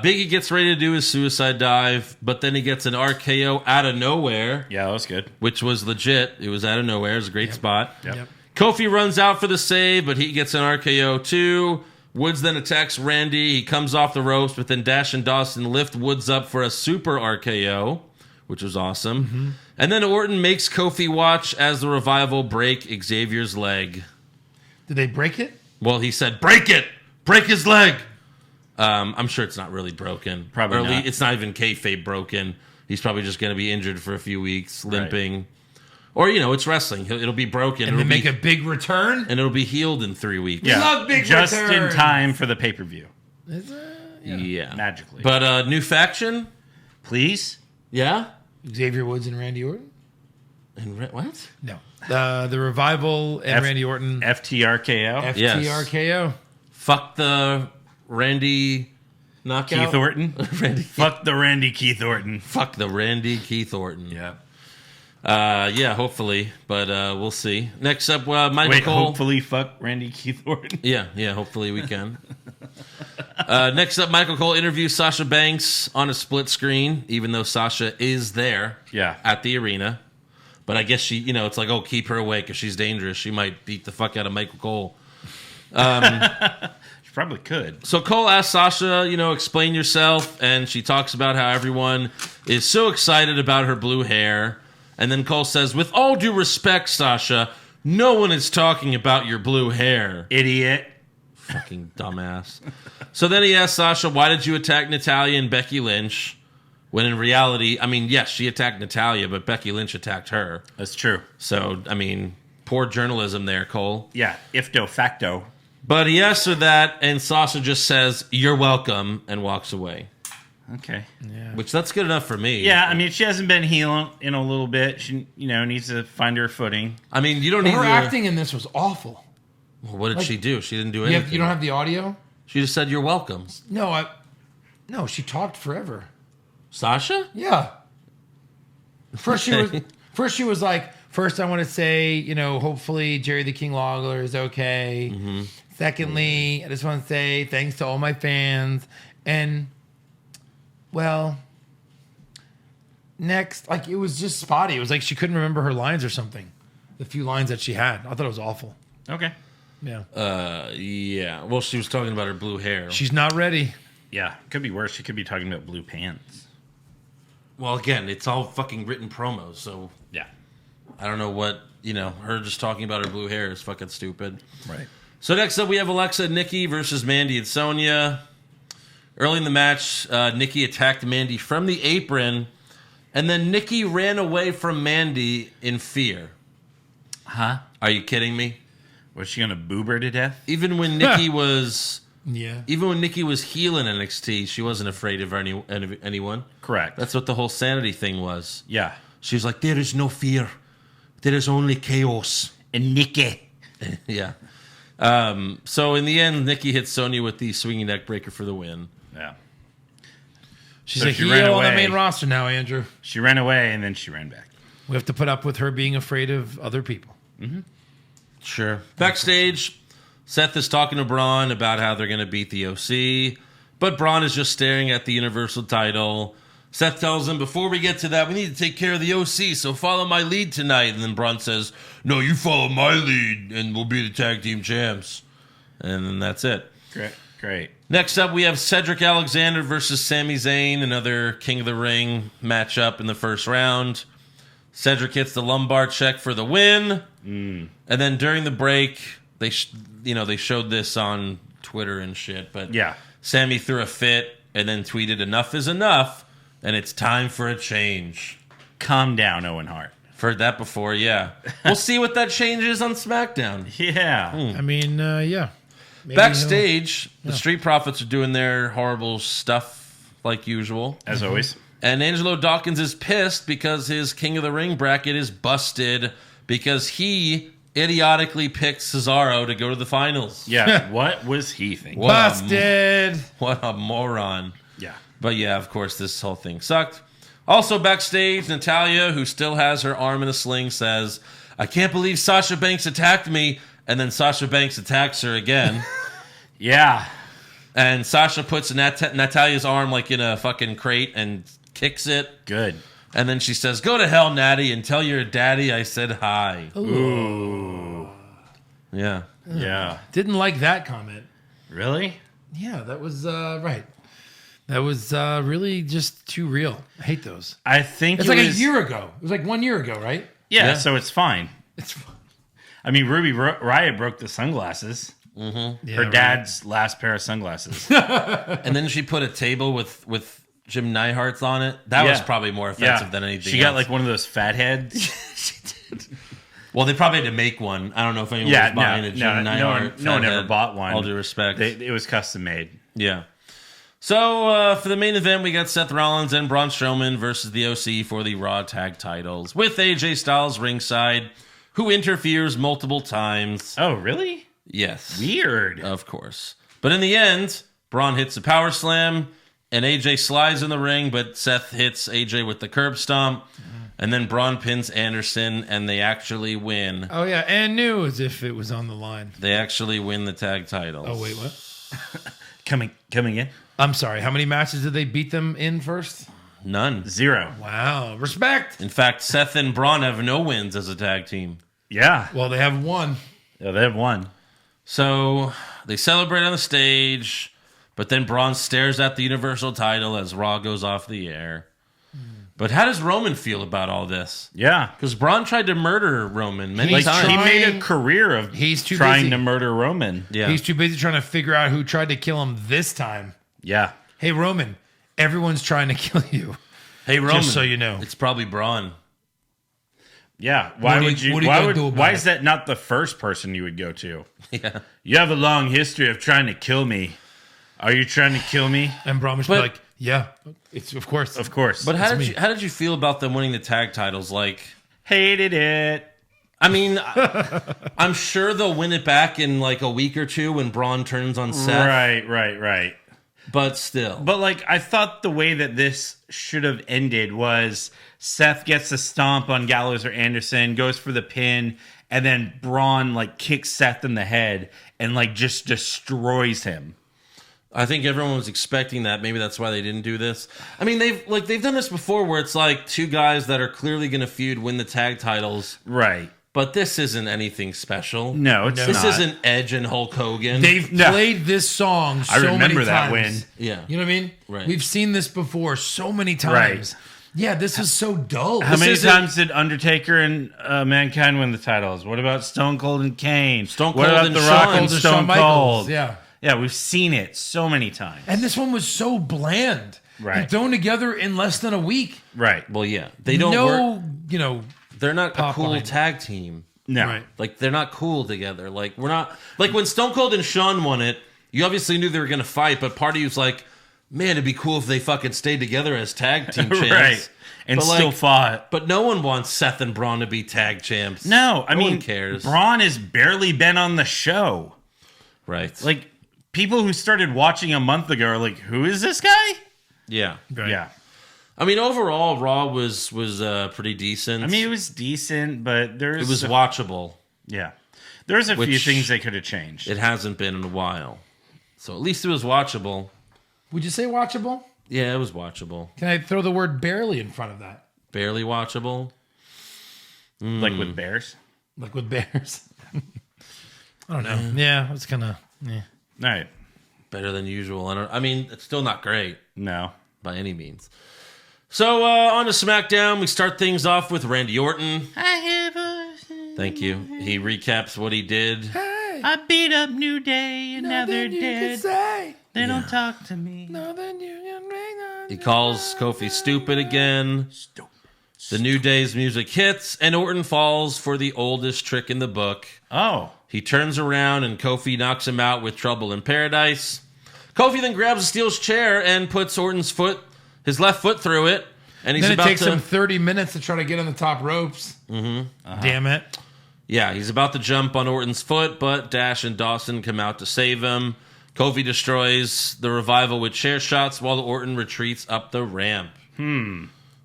Big E gets ready to do his suicide dive, but then he gets an RKO out of nowhere, Yeah, that was good. which was legit. It was out of nowhere. It was a great spot. Yep. Kofi runs out for the save, but he gets an RKO too. Woods then attacks Randy. He comes off the ropes, but then Dash and Dawson lift Woods up for a super RKO, which was awesome. And then Orton makes Kofi watch as the Revival break Xavier's leg. Did they break it? Well, he said, break it! Break his leg! I'm sure it's not really broken. Probably not. It's not even kayfabe broken. He's probably just going to be injured for a few weeks, limping. Right. Or, it's wrestling. It'll be broken. And it'll they make a big return? and it'll be healed in 3 weeks. Yeah, Love big just returns. in time for the pay-per-view. Yeah. Magically. But new faction? Please? Yeah? Xavier Woods and Randy Orton? And what? No. The Revival and Randy Orton. FTRKO? FTRKO. Fuck the Randy knockout. Keith Orton? Randy. Fuck the Randy Keith Orton. Fuck the Randy Keith Orton. Yeah. Yeah, hopefully. But we'll see. Next up, Michael Wait, Cole. hopefully fuck Randy Keith Orton. Yeah, hopefully we can. Next up, Michael Cole interviews Sasha Banks on a split screen, even though Sasha is there at the arena. But I guess she, it's like, oh, keep her away because she's dangerous. She might beat the fuck out of Michael Cole. She probably could. So Cole asks Sasha, explain yourself. And she talks about how everyone is so excited about her blue hair. And then Cole says, with all due respect, Sasha, no one is talking about your blue hair. Idiot. Fucking dumbass. So then he asks Sasha, why did you attack Natalya and Becky Lynch? When in reality, yes, she attacked Natalya, but Becky Lynch attacked her. That's true. So, poor journalism there, Cole. Yeah, ifdo facto. But he asks her that, and Sasha just says, you're welcome, and walks away. Okay. Yeah. Which, that's good enough for me. Yeah, she hasn't been healing in a little bit. She, needs to find her footing. You don't need Her to... acting in this was awful. Well, what did she do? She didn't do You, anything. you don't have the audio? She just said, you're welcome. No, she talked forever. Sasha? Yeah. First she was like, first I want to say, hopefully Jerry the King Lawler is okay. Mm-hmm. Secondly, I just want to say thanks to all my fans. And, well, next, it was just spotty. It was like she couldn't remember her lines or something. The few lines that she had. I thought it was awful. Okay. Yeah. Yeah. Well, she was talking about her blue hair. She's not ready. Yeah, could be worse. She could be talking about blue pants. Well, again, it's all fucking written promos, so... Yeah. I don't know what, her just talking about her blue hair is fucking stupid. Right. So next up, we have Alexa and Nikki versus Mandy and Sonya. Early in the match, Nikki attacked Mandy from the apron, and then Nikki ran away from Mandy in fear. Huh? Are you kidding me? Was she going to boob her to death? Even when Nikki was... Yeah. Even when Nikki was healing NXT, she wasn't afraid of anyone. Correct. That's what the whole sanity thing was. Yeah. She was like, there is no fear. There is only chaos. And Nikki. Yeah. So in the end, Nikki hits Sonya with the swinging neck breaker for the win. Yeah. She's So a she ran heel on the away. main roster now, Andrew. She ran away and then she ran back. We have to put up with her being afraid of other people. Sure. Backstage, Seth is talking to Braun about how they're going to beat the OC, but Braun is just staring at the Universal title. Seth tells him, before we get to that, we need to take care of the OC, so follow my lead tonight. And then Braun says, no, you follow my lead, and we'll be the tag team champs. And then that's it. Great. Next up, we have Cedric Alexander versus Sami Zayn, another King of the Ring matchup in the first round. Cedric hits the lumbar check for the win. And then during the break, they showed this on Twitter and shit, but Yeah. Sammy threw a fit and then tweeted, enough is enough, and it's time for a change. Calm down, Owen Hart. I've heard that before, yeah. We'll see what that change is on SmackDown. Yeah. Yeah. Maybe Backstage, the Street Profits are doing their horrible stuff like usual. As always. And Angelo Dawkins is pissed because his King of the Ring bracket is busted because he idiotically picked Cesaro to go to the finals. Yeah. What was he thinking? Busted. What a moron. Yeah. But yeah, of course, this whole thing sucked. Also backstage, Natalya, who still has her arm in a sling, says, I can't believe Sasha Banks attacked me. And then Sasha Banks attacks her again. Yeah. And Sasha puts Natalya's arm like in a fucking crate and kicks it. Good. And then she says, go to hell, Natty, and tell your daddy I said hi. Ooh. Yeah. Yeah. Didn't like that comment. Really? Yeah, that was right. That was really just too real. I hate those. I think It's it like was, a year ago. It was like 1 year ago, right? Yeah, so it's fine. It's I mean, Ruby Riott broke the sunglasses. yeah, Her right. dad's last pair of sunglasses. And then she put a table with Jim Neihart's on it. That was Yeah. probably more offensive than anything She got else. like one of those fat heads. Well, they probably had to make one. I don't know if anyone Yeah, was buying a Jim Neihart. no one ever fathead. bought one. All due respect. It was custom made. Yeah. So for the main event, we got Seth Rollins and Braun Strowman versus the OC for the Raw Tag Titles, with AJ Styles ringside, who interferes multiple times. Oh, really? Yes. Weird. Of course. But in the end, Braun hits a power slam, and AJ slides in the ring, but Seth hits AJ with the curb stomp, and then Braun pins Anderson, and they actually win. Oh yeah, and knew as if it was on the line. They actually win the tag titles. Oh wait, what? Coming in. I'm sorry. How many matches did they beat them in first? None. 0. Wow, respect. In fact, Seth and Braun have no wins as a tag team. Yeah. Well, they have one. Yeah, they have one. So they celebrate on the stage, but then Braun stares at the Universal title as Raw goes off the air. But how does Roman feel about all this? Yeah. Because Braun tried to murder Roman many He's times. He made a Trying- career of He's too trying busy. to murder Roman. Yeah. He's too busy trying to figure out who tried to kill him this time. Yeah. Hey, Roman, everyone's trying to kill you. Hey, Roman. so you know. It's probably Braun. Yeah. Why What are would you- you? what are you Why gonna would? do about Why it? is that not the first person you would go to? Yeah. You have a long history of trying to kill me. Are you trying to kill me? And Braun was But- like, yeah, it's of course. Of course. But how me. did you feel about them winning the tag titles? Like, hated it. I mean, I'm sure they'll win it back in like a week or two when Braun turns on Seth. Right. But still. But like, I thought the way that this should have ended was Seth gets a stomp on Gallows or Anderson, goes for the pin, and then Braun like kicks Seth in the head and like just destroys him. I think everyone was expecting that. Maybe that's why they didn't do this. I mean, they've done this before where it's like two guys that are clearly going to feud win the tag titles. Right. But this isn't anything special. No, it's This not. isn't Edge and Hulk Hogan. They've No. played this song so I remember many that times. win. Yeah. You know what I mean? Right. We've seen this before so many times. Yeah, this is so dull. How many isn't- times did Undertaker and Mankind win the titles? What about Stone Cold and Kane? Stone What Cold about and The Shawn. Rock Cold and and Stone Shawn Michaels, Cold? yeah. Yeah, we've seen it so many times. And this one was so bland. Right. And thrown together in less than a week. Right. Well, yeah. They don't work. You know, They're not a pop cool behind it. tag team. No. right. Like, they're not cool together. Like, we're not... Like, when Stone Cold and Shawn won it, you obviously knew they were going to fight, but part of you's like, man, it'd be cool if they fucking stayed together as tag team champs. Right. And But, still like, fought. But no one wants Seth and Braun to be tag champs. No, I No mean, one cares. Braun has barely been on the show. Right. Like, people who started watching a month ago are like, who is this guy? yeah. Right. Yeah. I mean, overall, Raw was pretty decent. I mean, it was decent, but there's... it was watchable. Yeah. There's a few Which- things they could have changed. It hasn't been in a while. So at least it was watchable. Would you say watchable? Yeah, it was watchable. Can I throw the word barely in front of that? Barely watchable. Like with Bears. Like with Bears? I don't know. Yeah, it's kind of... Yeah. All right. Better than usual. I mean, it's still not great No. by any means. So on to SmackDown. We start things off with Randy Orton. Thank you. He recaps what he did. I beat up New Day and now they're dead. Say, They don't talk to me. nothing you can make He calls Kofi stupid again. The New Day's music hits, and Orton falls for the oldest trick in the book. Oh. He turns around, and Kofi knocks him out with Trouble in Paradise. Kofi then grabs a steel chair and puts Orton's his left foot through it. And he's Then it about takes to... him 30 minutes to try to get on the top ropes. Mm-hmm. Damn it. Yeah, he's about to jump on Orton's foot, but Dash and Dawson come out to save him. Kofi destroys the Revival with chair shots while Orton retreats up the ramp.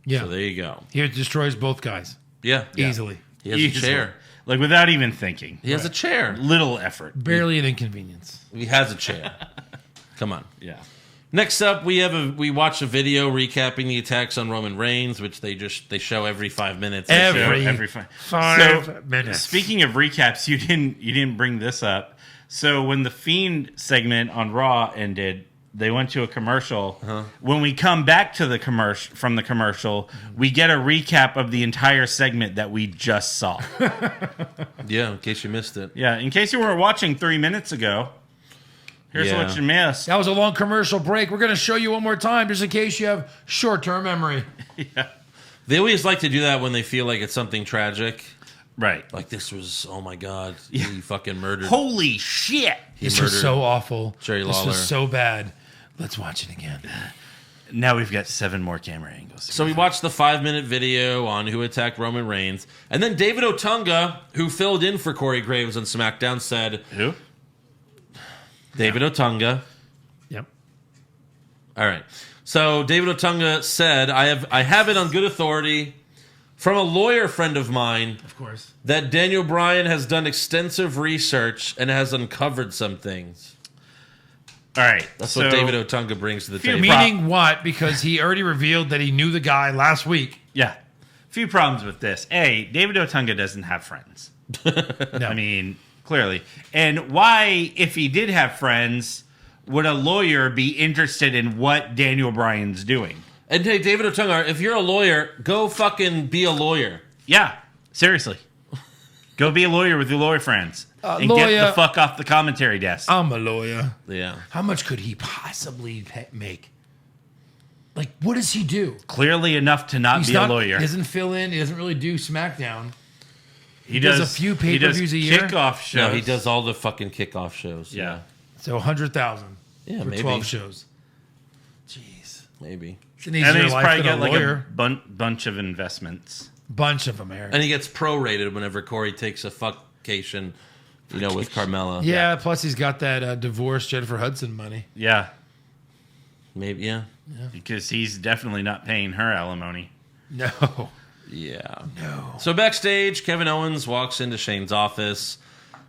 Yeah. So there you go. He destroys both guys Yeah. easily. He has Easily. a chair. Like without even thinking. He has a chair. Little effort. Barely an inconvenience. He has a chair. Come on. Yeah. Next up, we watch a video recapping the attacks on Roman Reigns, which they show every 5 minutes. Every So, 5 minutes. Speaking of recaps, you didn't bring this up. So when the Fiend segment on Raw ended, They went to a commercial. When we come back to the from the commercial, we get a recap of the entire segment that we just saw. Yeah, in case you missed it. Yeah, in case you weren't watching 3 minutes ago, here's Yeah. what you missed. That was a long commercial break. We're going to show you one more time just in case you have short-term memory. They always like to do that when they feel like it's something tragic. Right. Like this was, oh my God, he fucking murdered. Holy shit. This was murdered so awful. Jerry This Lawler. was so bad. Let's watch it again. Now we've got 7 more camera angles. So we watched the 5-minute video on who attacked Roman Reigns. And then David Otunga, who filled in for Corey Graves on SmackDown, said... Who? David Otunga. Yep. All right. So David Otunga said, I have it on good authority from a lawyer friend of mine Of course. that Daniel Bryan has done extensive research and has uncovered some things. All right. That's what David Otunga brings to the table. Meaning what? Because he already revealed that he knew the guy last week. Yeah. Few problems with this. A, David Otunga doesn't have friends. No. I mean, clearly. And why, if he did have friends, would a lawyer be interested in what Daniel Bryan's doing? And hey, David Otunga, if you're a lawyer, go fucking be a lawyer. Yeah. Seriously. Go be a lawyer with your lawyer friends. And lawyer- get the fuck off the commentary desk. I'm a lawyer. Yeah. How much could he possibly make? Like, what does he do? Clearly enough to not be a lawyer. He doesn't fill in. He doesn't really do SmackDown. He does a few pay-per-views a year. Kickoff shows. No, he does all the fucking kickoff shows. Yeah. So 100,000 Yeah, for maybe. 12 shows. Jeez. Maybe. It's an And easier he's life probably than got a like lawyer. a bunch of investments. Bunch of them, Eric. And he gets prorated whenever Corey takes a fuckcation, with Carmella. Yeah, plus he's got that divorced Jennifer Hudson money. Yeah. Maybe, yeah. Because he's definitely not paying her alimony. No. Yeah. No. So backstage, Kevin Owens walks into Shane's office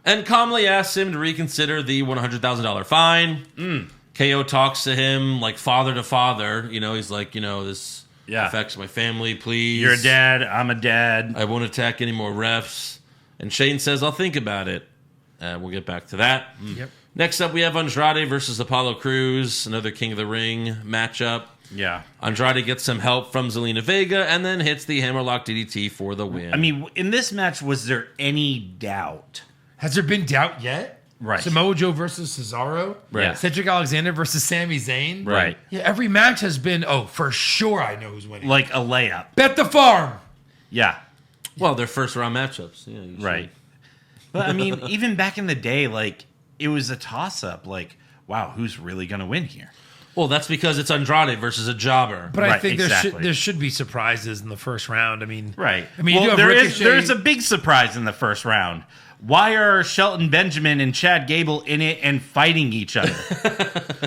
and calmly asks him to reconsider the $100,000 fine. KO talks to him like father to father. He's like, this affects my family, please. You're a dad. I'm a dad. I won't attack any more refs. And Shane says, I'll think about it. We'll get back to that. Yep. Next up, we have Andrade versus Apollo Crews, another King of the Ring matchup. Yeah. Andrade gets some help from Zelina Vega and then hits the hammerlock DDT for the win. I mean, in this match, was there any doubt? Has there been doubt yet? Right. Samoa Joe versus Cesaro? Right. Cedric Alexander versus Sami Zayn? Right. Yeah, every match has been, for sure I know who's winning. Like a layup. Bet the farm. Yeah. Well, they're first round matchups. Yeah, usually. Right. But I mean, even back in the day, it was a toss up. Wow, who's really going to win here? Well, that's because it's Andrade versus a jobber. But I Right, think exactly. there should be surprises in the first round. Right. I mean, you do have Ricochet. there's a big surprise in the first round. Why are Shelton Benjamin and Chad Gable in it and fighting each other?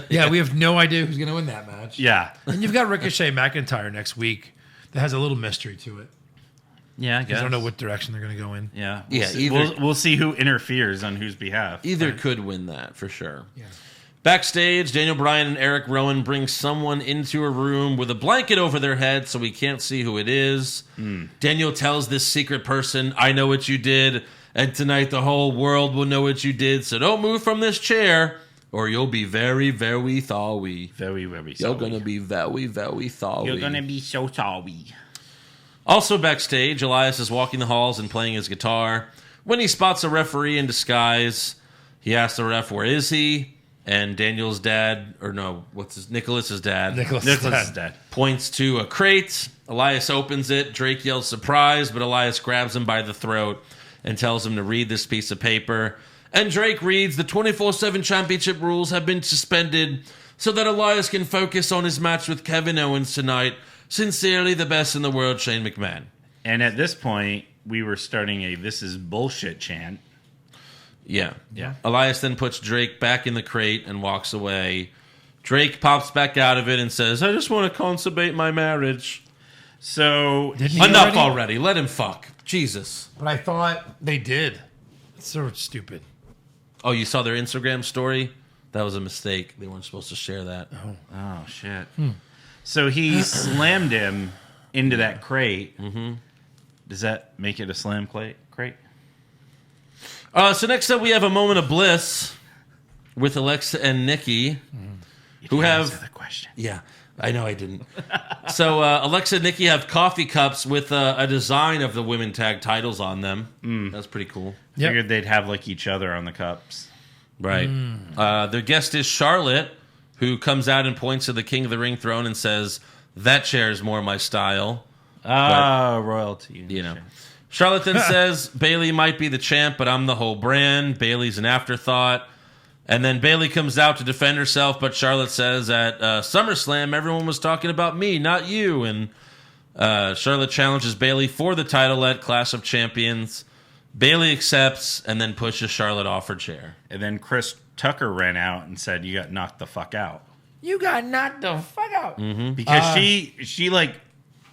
Yeah, we have no idea who's going to win that match. Yeah. And you've got Ricochet McIntyre next week. That has a little mystery to it. Yeah, I guess. I don't know what direction they're going to go in. Yeah. Yeah, See, either- we'll see who interferes on whose behalf. Either could win that for sure. Yeah. Backstage, Daniel Bryan and Eric Rowan bring someone into a room with a blanket over their head so we can't see who it is. Daniel tells this secret person, I know what you did, and tonight the whole world will know what you did, so don't move from this chair or you'll be very, very sorry. Very, very You're sorry. going to be very, very sorry. You're going to be so sorry. Also backstage, Elias is walking the halls and playing his guitar when he spots a referee in disguise. He asks the ref, where is he? And Daniel's dad, Nicholas's dad, Nicholas Nicholas is dead. points to a crate. Elias opens it. Drake yells surprise, but Elias grabs him by the throat and tells him to read this piece of paper. And Drake reads, the 24/7 championship rules have been suspended so that Elias can focus on his match with Kevin Owens tonight. Sincerely, the best in the world, Shane McMahon. And at this point, we were starting a "this is bullshit" chant. Yeah. Yeah. Elias then puts Drake back in the crate and walks away. Drake pops back out of it and says, I just want to consummate my marriage. So Didn't he Enough already. Let him fuck. Jesus. But I thought they did. It's so stupid. Oh, you saw their Instagram story? That was a mistake. They weren't supposed to share that. Oh shit. So he slammed him into that crate. Mm-hmm. Does that make it a slam crate? So next up, we have a moment of bliss with Alexa and Nikki. who Answer have the question. yeah, I know I didn't. So Alexa and Nikki have coffee cups with a design of the women tag titles on them. That's pretty cool. Yep. Figured they'd have like each other on the cups. Right. Their guest is Charlotte, who comes out and points to the King of the Ring throne and says, "That chair is more my style." Royalty. You know. Charlotte then says Bayley might be the champ, but I'm the whole brand. Bayley's an afterthought. And then Bayley comes out to defend herself, but Charlotte says at SummerSlam, everyone was talking about me, not you. And Charlotte challenges Bayley for the title at Clash of Champions. Bayley accepts and then pushes Charlotte off her chair. And then Chris Tucker ran out and said, "You got knocked the fuck out." You got knocked the fuck out. Because she like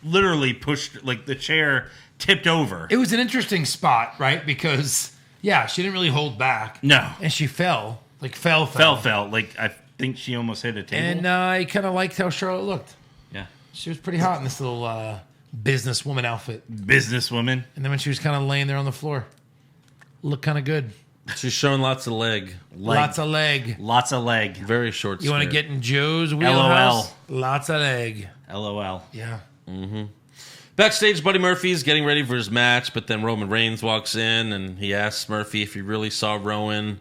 literally pushed, like the chair tipped over. It was an interesting spot, right? Because, yeah, she didn't really hold back. No. And she fell. Like, fell. Fell. Like, I think she almost hit a table. And I kind of liked how Charlotte looked. Yeah. She was pretty hot in this little businesswoman outfit. Businesswoman. And then when she was kind of laying there on the floor, looked kind of good. She's showing lots of leg. Lots of leg. Lots of leg. Very short You want to skirt. get in Joe's wheelhouse? LOL. Lots of leg. LOL. Yeah. Backstage, Buddy Murphy's getting ready for his match, but then Roman Reigns walks in and he asks Murphy if he really saw Rowan.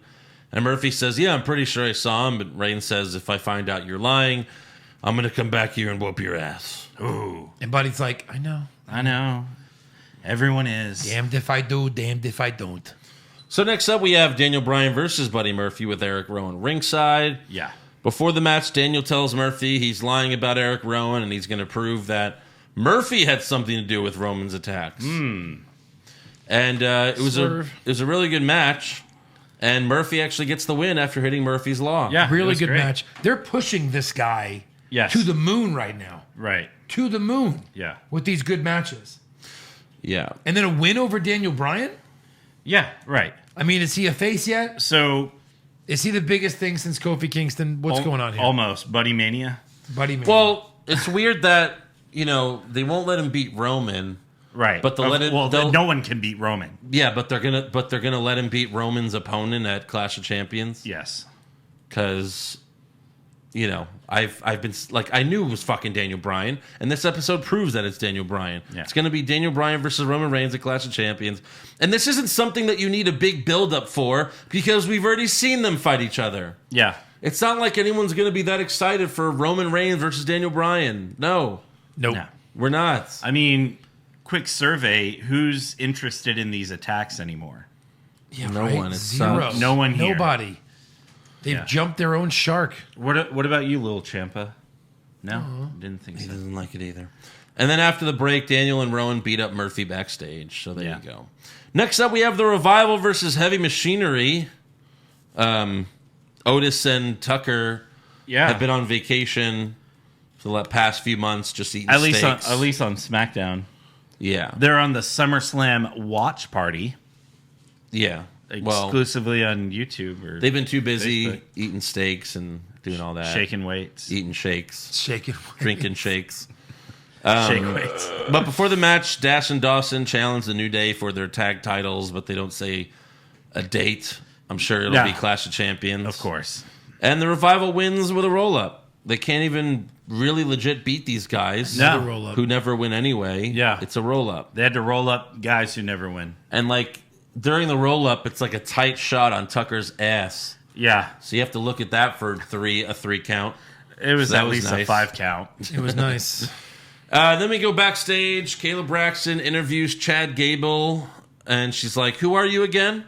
And Murphy says, "Yeah, I'm pretty sure I saw him." But Reigns says, "If I find out you're lying, I'm going to come back here and whoop your ass." Ooh. And Buddy's like, I know. I know. Everyone is. Damned if I do, damned if I don't. So next up, we have Daniel Bryan versus Buddy Murphy with Eric Rowan ringside. Yeah. Before the match, Daniel tells Murphy he's lying about Eric Rowan and he's going to prove that Murphy had something to do with Roman's attacks. And it was a really good match. And Murphy actually gets the win after hitting Murphy's Law. Yeah. it Really was good great. match. They're pushing this guy Yes. to the moon right now. Right. To the moon. Yeah. With these good matches. Yeah. And then a win over Daniel Bryan? Yeah. Right. I mean, is he a face yet? So Is he the biggest thing since Kofi Kingston? What's going on here? Almost. Buddy Mania. Buddy man. Well, it's weird that, they won't let him beat Roman. Right. But they'll let it- Well, they'll- no one can beat Roman. Yeah, but they're gonna let him beat Roman's opponent at Clash of Champions. Yes. Because, I've been like, I knew it was fucking Daniel Bryan, and this episode proves that it's Daniel Bryan. Yeah. It's gonna be Daniel Bryan versus Roman Reigns at Clash of Champions, and this isn't something that you need a big build up for because we've already seen them fight each other. Yeah. It's not like anyone's gonna be that excited for Roman Reigns versus Daniel Bryan. No, nope. No. we're not. I mean, quick survey. Who's interested in these attacks anymore? Yeah, No right? one. It Zero. sucks. No one here. Nobody. They've Yeah. jumped their own shark. What about you, Lil Ciampa? No, didn't think He so. doesn't like it either. And then after the break, Daniel and Rowan beat up Murphy backstage. So there Yeah. you go. Next up, we have the Revival versus Heavy Machinery. Otis and Tucker Yeah. have been on vacation for the past few months, just eating At least steaks. on SmackDown. Yeah. They're on the SummerSlam watch party Yeah. Well, exclusively on YouTube or they've been too busy Facebook. eating steaks and doing all that. shaking weights. Eating shakes. Shaking. Drinking shakes. Shake weights. But before the match, Dash and Dawson challenge the New Day for their tag titles, but they don't say a date. I'm sure it'll Yeah. be Clash of Champions. Of course. And the Revival wins with a roll-up. They can't even really legit beat these guys No. roll-up. who never win anyway. Yeah. It's a roll-up. They had to roll up guys who never win. And, during the roll-up, it's like a tight shot on Tucker's ass. Yeah. So you have to look at that for a three count. It was So that at was least nice. a 5 count. It was nice. Then we go backstage. Kayla Braxton interviews Chad Gable, and she's like, "Who are you again?"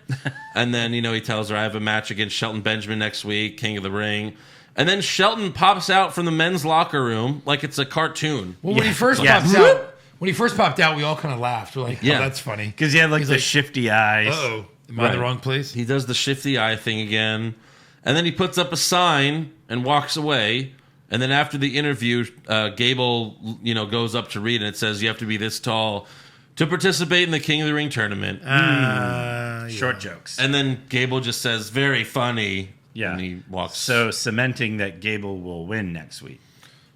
And then, he tells her, "I have a match against Shelton Benjamin next week, King of the Ring." And then Shelton pops out from the men's locker room like it's a cartoon. Well, when he first popped out, we all kind of laughed. We're like, Yeah. oh, that's funny. Because he had He's the like, shifty eyes. Uh-oh. Am I in the Right. wrong place? He does the shifty eye thing again. And then he puts up a sign and walks away. And then after the interview, Gable, goes up to read, and it says, "You have to be this tall to participate in the King of the Ring tournament." Short jokes. And then Gable just says, "Very funny." Yeah. And he walks. So cementing that Gable will win next week.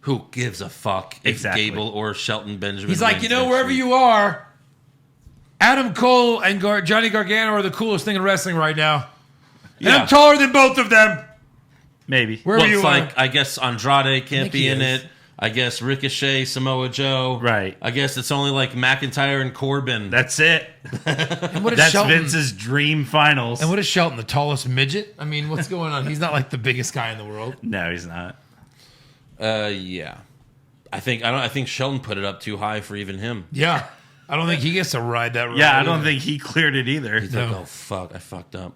Who gives a fuck if Exactly. Gable or Shelton Benjamin He's like, wins you know, next wherever week?" you are, Adam Cole and Johnny Gargano are the coolest thing in wrestling right now. And Yeah. I'm taller than both of them. Maybe. Wherever Well, you it's are. like, I guess Andrade can't think be he in is. it. I guess Ricochet, Samoa Joe. Right. I guess it's only like McIntyre and Corbin. That's it. And what is That's Shelton? Vince's dream finals. And what is Shelton, the tallest midget? I mean, what's going on? He's not like the biggest guy in the world. No, he's not. Yeah. I think Shelton put it up too high for even him. Yeah. I don't think he gets to ride that ride. Yeah, I don't either. think he cleared it either. He's like, oh fuck, I fucked up.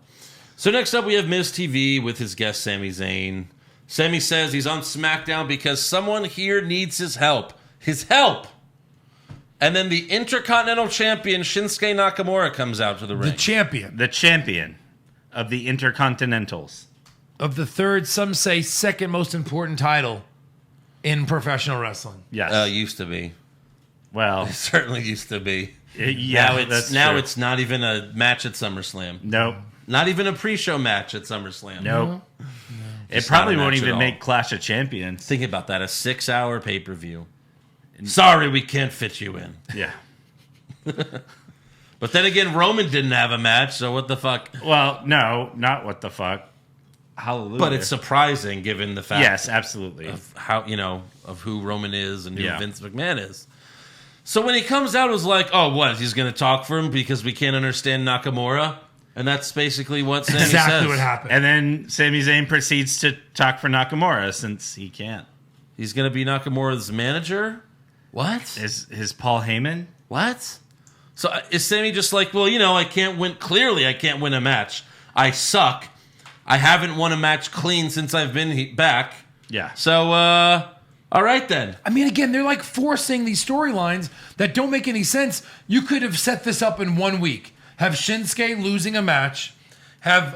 So next up we have Miz TV with his guest Sami Zayn. Sami says he's on SmackDown because someone here needs his help. His help! And then the Intercontinental Champion Shinsuke Nakamura comes out to the ring. The champion The champion of the Intercontinentals. of the third, some say second most important title in professional wrestling. Yes. Used to be. Well, It certainly used to be. yeah, that's true. It's not even a match at SummerSlam. Nope. Not even a pre-show match at SummerSlam. Nope. It It's probably not a won't match at even all. make Clash of Champions. Think about that, a 6-hour pay-per-view. Sorry, we can't fit you in. Yeah. But then again, Roman didn't have a match, so what the fuck? Well, no, not what the fuck. Hallelujah. But it's surprising given the fact yes, absolutely. of how, of who Roman is and who Yeah. Vince McMahon is. So when he comes out, it was like, oh, what? He's going to talk for him because we can't understand Nakamura? And that's basically what Sami Exactly says. what happened. And then Sami Zayn proceeds to talk for Nakamura since he can't. He's going to be Nakamura's manager? What? Is Paul Heyman? What? So is Sammy just like, well, I can't win. Clearly, I can't win a match. I suck. I haven't won a match clean since I've been back. Yeah. So, all right then. I mean, again, they're like forcing these storylines that don't make any sense. You could have set this up in 1 week. Have Shinsuke losing a match. Have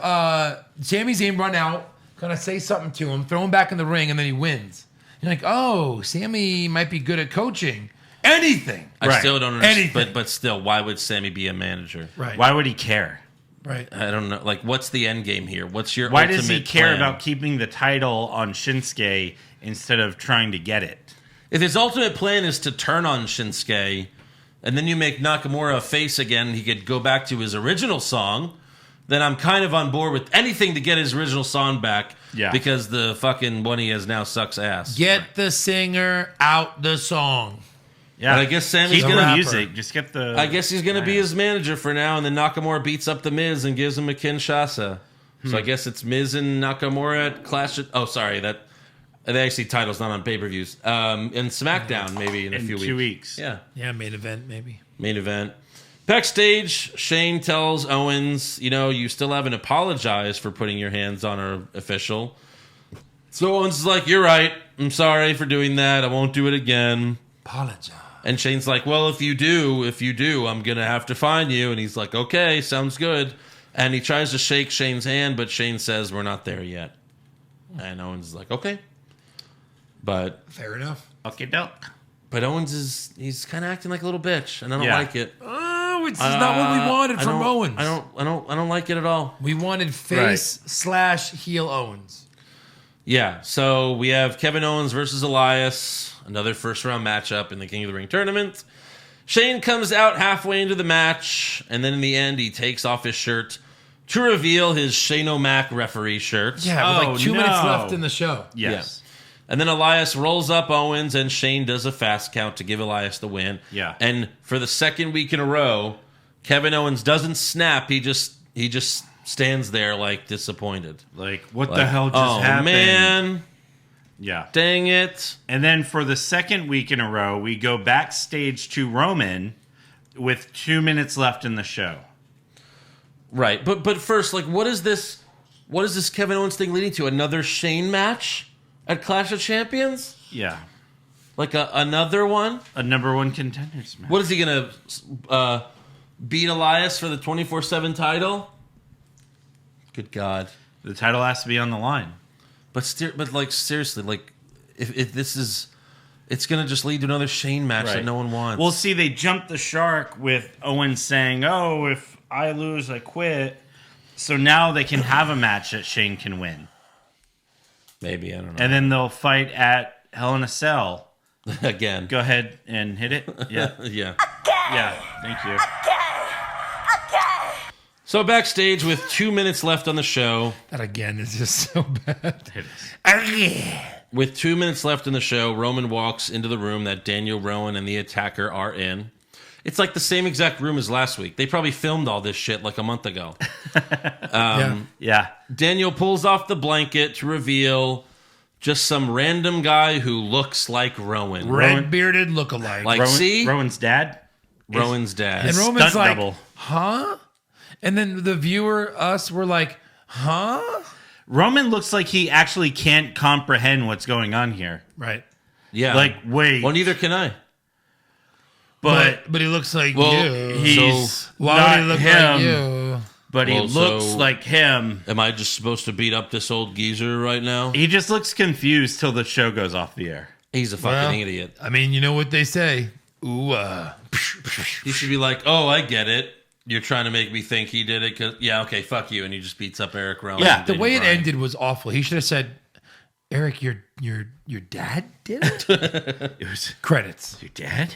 Sami Zayn run out, kind of say something to him, throw him back in the ring, and then he wins. You're like, oh, Sammy might be good at coaching. Anything. I Right. still don't understand. Anything. But still, why would Sammy be a manager? Right. Why would he care? Right. I don't know. Like, what's the end game here? What's your Why ultimate does he care plan? about keeping the title on Shinsuke instead of trying to get it? If his ultimate plan is to turn on Shinsuke, and then you make Nakamura a face again, he could go back to his original song, then I'm kind of on board with anything to get his original song back. Yeah. Because the fucking one he has now sucks ass. Get the singer out the song. Yeah. And I guess Sammy's keep the gonna- music. Just get the. I guess he's going to be his manager for now, and then Nakamura beats up the Miz and gives him a Kinshasa. So I guess it's Miz and Nakamura at Clash. Oh, sorry, that they actually title's not on pay-per-views. In SmackDown, maybe in a few 2 weeks. Yeah, Yeah, main event, maybe. main event. Backstage, Shane tells Owens, you still haven't apologized for putting your hands on our official. So Owens is like, you're right. I'm sorry for doing that. I won't do it again. Apologize. And Shane's like, well, if you do, I'm going to have to fine you. And he's like, okay, sounds good. And he tries to shake Shane's hand, but Shane says, we're not there yet. And Owens is like, okay. But Fair enough. Okay, doke. Owens he's kind of acting like a little bitch, and I don't Yeah. like it. Oh, it's not what we wanted I from don't- Owens. I don't like it at all. We wanted face/heel Owens. Yeah, so we have Kevin Owens versus Elias, another first round matchup in the King of the Ring tournament. Shane comes out halfway into the match, and then in the end, he takes off his shirt to reveal his Shane O'Mac referee shirt. Yeah, with Oh, like 2 minutes no. left in the show. Yes. And then Elias rolls up Owens, and Shane does a fast count to give Elias the win. Yeah. And for the second week in a row, Kevin Owens doesn't snap. He just stands there like disappointed. Like, what Like, the hell just happened? Man, Yeah. dang it. And then for the second week in a row, we go backstage to Roman with 2 minutes left in the show. Right. But first, like, what is this Kevin Owens thing leading to? Another Shane match at Clash of Champions? Yeah. Like another one? A number one contenders match. What is he going to beat Elias for the 24/7 title? Good God. The title has to be on the line. But like seriously, like if this is, it's gonna just lead to another Shane match that no one wants. Well, see, they jumped the shark with Owens saying, "Oh, if I lose, I quit." So now they can have a match that Shane can win, maybe I don't know. and then they'll fight at Hell in a Cell. Again, Go ahead and hit it. Yeah, yeah. yeah. Thank you. So backstage with 2 minutes left on the show. That again is just so bad. With 2 minutes left in the show, Roman walks into the room that Daniel, Rowan, and the Attacker are in. It's like the same exact room as last week. They probably filmed all this shit like a month ago. Yeah. Daniel pulls off the blanket to reveal just some random guy who looks like Rowan. Red bearded lookalike. Like, see? Rowan's dad? Rowan's dad. and Roman's stunt like, double. huh? And then the viewer, us, were like, huh? Roman looks like he actually can't comprehend what's going on here. Right. Yeah. Like, wait. Well, neither can I. But he looks like Well, you. he's Why not would he look him, like you? but he Well, looks so- like him. Am I just supposed to beat up this old geezer right now? He just looks confused till the show goes off the air. He's a fucking idiot. I mean, you know what they say. Ooh, He should be like, oh, I get it. You're trying to make me think he did it. Cause, yeah, okay, fuck you. And he just beats up Eric Rowan. Yeah, and the Daniel way it Bryan. ended was awful. He should have said, Eric, your dad did it? It was Credits. your dad?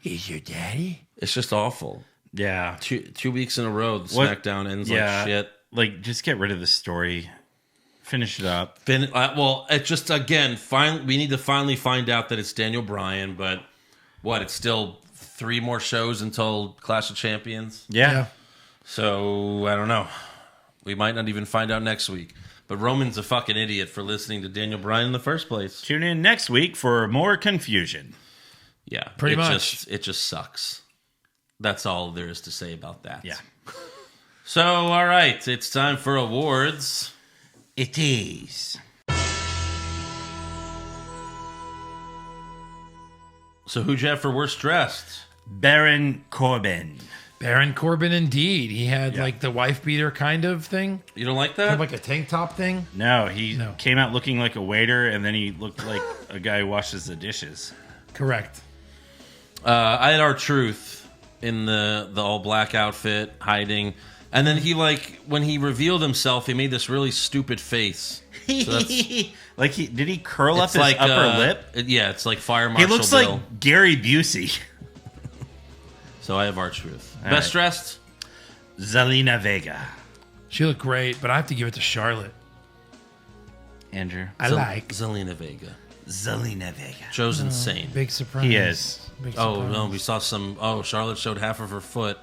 Is your daddy? It's just awful. Yeah. 2 weeks in a row, the What- SmackDown ends Yeah. like shit. Like, just get rid of the story. Finish it up. Well, it just, again, we need to finally find out that it's Daniel Bryan, but what, it's still 3 more shows until Clash of Champions? Yeah. So, I don't know. We might not even find out next week. But Roman's a fucking idiot for listening to Daniel Bryan in the first place. Tune in next week for more confusion. Yeah. Pretty much. It just sucks. That's all there is to say about that. Yeah. So, all right. It's time for awards. It is. So, who'd you have for worst dressed? Baron Corbin. Baron Corbin, indeed. He had like the wife beater kind of thing. You don't like He that? had like a tank top thing. No, he No. came out looking like a waiter, and then he looked like a guy who washes the dishes. Correct. I had R-Truth in the all black outfit, hiding. And then he, like, when he revealed himself, he made this really stupid face. So that's- Like did he curl up it's his like upper lip? Yeah, it's like Fire He Marshal looks Bill. like Gary Busey. So I have R-Truth. All Best right. dressed? Zelina Vega. She looked great, but I have to give it to Charlotte. Andrew. I like. Zelina Vega. Zelina Vega. Joe's insane. Big surprise. He is. Big Oh, surprise. no, we saw some... Oh, Charlotte showed half of her foot.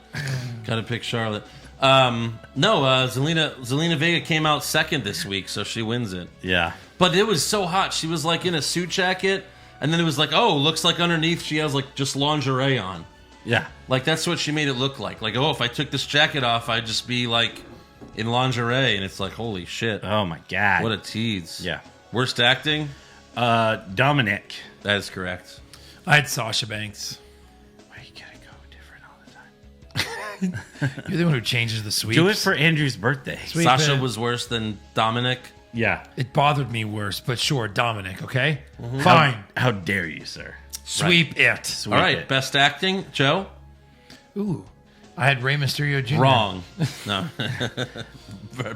Gotta pick Charlotte. Zelina Vega came out second this week, so she wins it. Yeah. But it was so hot. She was like in a suit jacket, and then it was like, oh, looks like underneath she has like just lingerie on. Yeah. Like that's what she made it look like. Like, oh, if I took this jacket off, I'd just be like in lingerie, and it's like, holy shit, Oh my god. what a tease. Yeah. Worst acting? Dominic. That is correct. I had Sasha Banks. Why you gotta go different all the time? You're the one who changes the sweeps. Do it for Andrew's birthday. Sweep Sasha it. was worse than Dominic. Yeah. It bothered me worse, but sure, Dominic, okay? Fine. How dare you, sir? Sweep it. Sweep All right, it. best acting, Joe. Ooh. I had Rey Mysterio Jr. Wrong. No.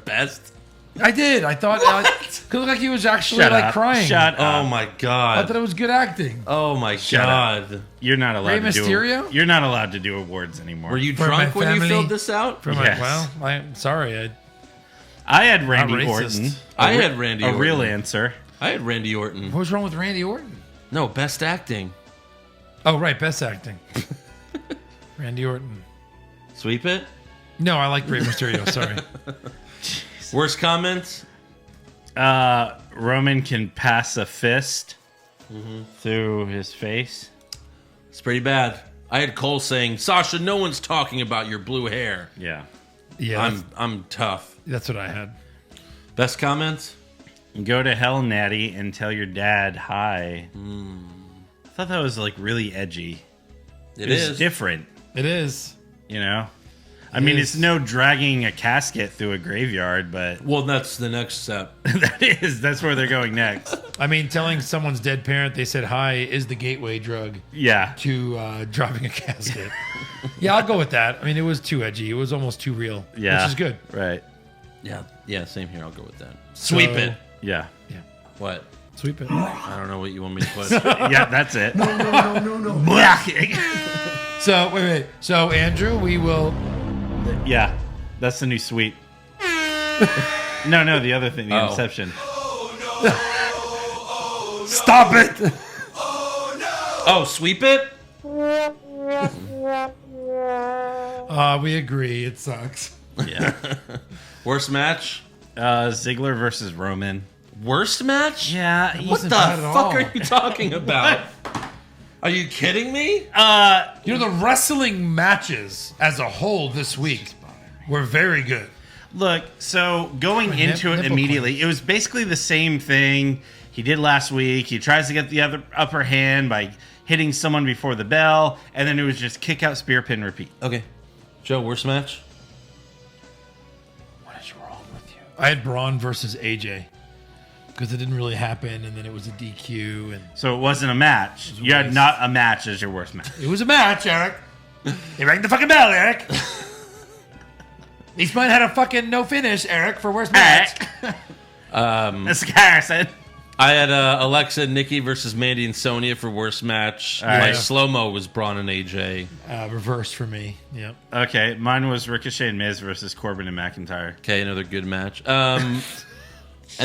Best. I did. I thought it looked like he was actually Shut like up. crying. Shut Oh up. my I god. thought it was good acting. Oh my Shut up. god. You're not allowed Rey to do Mysterio? You're not allowed to do awards anymore. Were you For drunk my when you family. filled this out? For my, Yes. well, I'm sorry. I had Randy Not racist. Orton. I had Randy A Orton. real answer. I had Randy Orton. What was wrong with Randy Orton? No, best acting. Oh, right, best acting. Randy Orton. Sweep it. No, I like Rey Mysterio. Sorry. Worst comments? Roman can pass a fist through his face. It's pretty bad. I had Cole saying, "Sasha, no one's talking about your blue hair." Yeah. Yeah, I'm tough. that's what I had. Best comments? Go to hell, Natty, and tell your dad hi. I thought that was like really edgy. It It's is. different, It is. you know? I mean, is. it's no dragging a casket through a graveyard, but Well, that's the next step. that's where they're going next. I mean, telling someone's dead parent they said hi is the gateway drug Yeah. to dropping a casket. Yeah, I'll go with that. I mean, it was too edgy. It was almost too real. Yeah. Which is good. Right. Yeah, same here. I'll go with that. Sweep So- it. Yeah. What? Sweep it. I don't know what you want me to put. Yeah, that's it. So, wait. So, Andrew, we will Yeah, that's the new sweep. No, the other thing, the Inception. Stop it! Oh, sweep it? We agree. It sucks. Yeah. Worst match? Ziggler versus Roman. Worst match? Yeah. What the wasn't bad at fuck all. are you talking about? Are you kidding me? The wrestling matches as a whole this week were very good. Look, so going Nip- into it nipple immediately, it was basically the same thing he did last week. He tries to get the other upper hand by hitting someone before the bell, and then it was just kick out, spear, pin, repeat. Okay. Joe, worst match? What is wrong with you? I had Braun versus AJ because it didn't really happen, and then it was a DQ, and So it wasn't a match. You had not a match as your worst match. it was a match, Eric. You rang the fucking bell, Eric. Eastman had a fucking no finish, Eric, for worst match. That's Garrison. I had Alexa and Nikki versus Mandy and Sonya for worst match. My right. slow-mo was Braun and AJ. Reverse for me. Yep. Okay, mine was Ricochet and Miz versus Corbin and McIntyre. Okay, another good match. And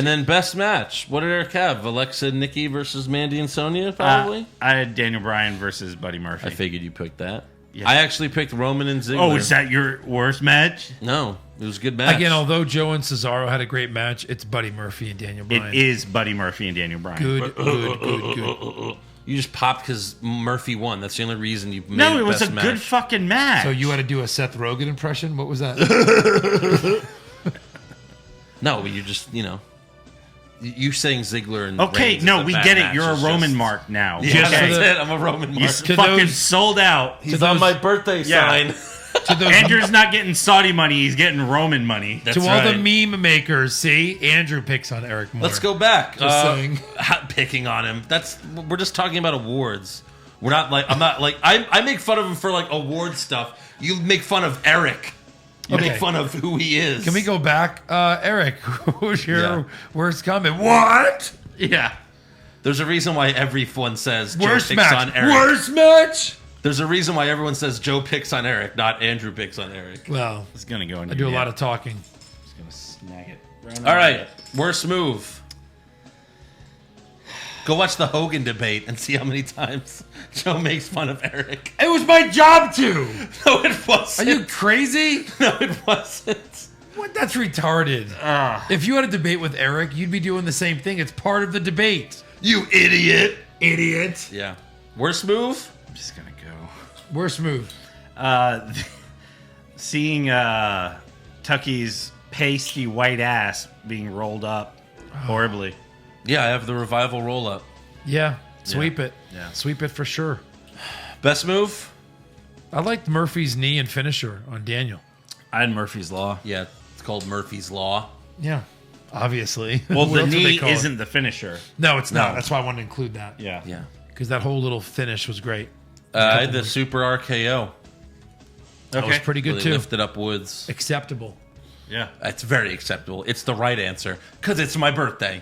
then best match. What did Eric have? Alexa and Nikki versus Mandy and Sonya, probably? I had Daniel Bryan versus Buddy Murphy. I figured you picked that. Yeah. I actually picked Roman and Ziggler. Oh, is that your worst match? No, it was a good match. Again, although Joe and Cesaro had a great match, it's Buddy Murphy and Daniel Bryan. It is Buddy Murphy and Daniel Bryan. Good. You just popped because Murphy won. That's the only reason you made No, it was best a match. good fucking match. So you had to do a Seth Rogen impression? What was that? No, you just, you saying Ziggler and Okay, Reigns is no, a we bad get it. match. You're a It's Roman just- mark now. Yeah, Just that's for the- it. I'm a Roman You mark. To fucking those- sold out. He's on my birthday Yeah. sign. to those, Andrew's not getting Saudi money. He's getting Roman money. That's to all right. the meme makers, see? Andrew picks on Eric more. Let's go back. Just saying. Picking on him. We're just talking about awards. We're not like, I'm not like, I make fun of him for like award stuff. You make fun of Eric. You Okay. make fun of who he is. Can we go back? Eric, who's your Yeah. worst comment? What? Yeah. There's a reason why everyone says Joe Worst picks match. on Eric. Worst match? There's a reason why everyone says Joe picks on Eric, not Andrew picks on Eric. Well, It's going to go in I do a lot of talking. Just going to snag it. All right, worst move. Go watch the Hogan debate and see how many times Joe makes fun of Eric. It was my job to. No, it wasn't. Are you crazy? No, it wasn't. What? That's retarded. If you had a debate with Eric, you'd be doing the same thing. It's part of the debate. You idiot. Idiot. Yeah. Worst move? I'm just going to go. Worst move. Seeing Tucky's pasty white ass being rolled up horribly. Yeah, I have the revival roll up. Yeah. Sweep it. Yeah. Sweep it for sure. Best move? I liked Murphy's knee and finisher on Daniel. I had Murphy's Law. Yeah, it's called Murphy's Law. Yeah. Obviously. Well, What the else would they knee call it? isn't the finisher. No, it's not. No. That's why I wanted to include that. Yeah. Yeah. Because that whole little finish was great. I had the Super RKO. That was pretty good Really too. lifted up Woods. Acceptable. Yeah. It's very acceptable. It's the right answer because it's my birthday.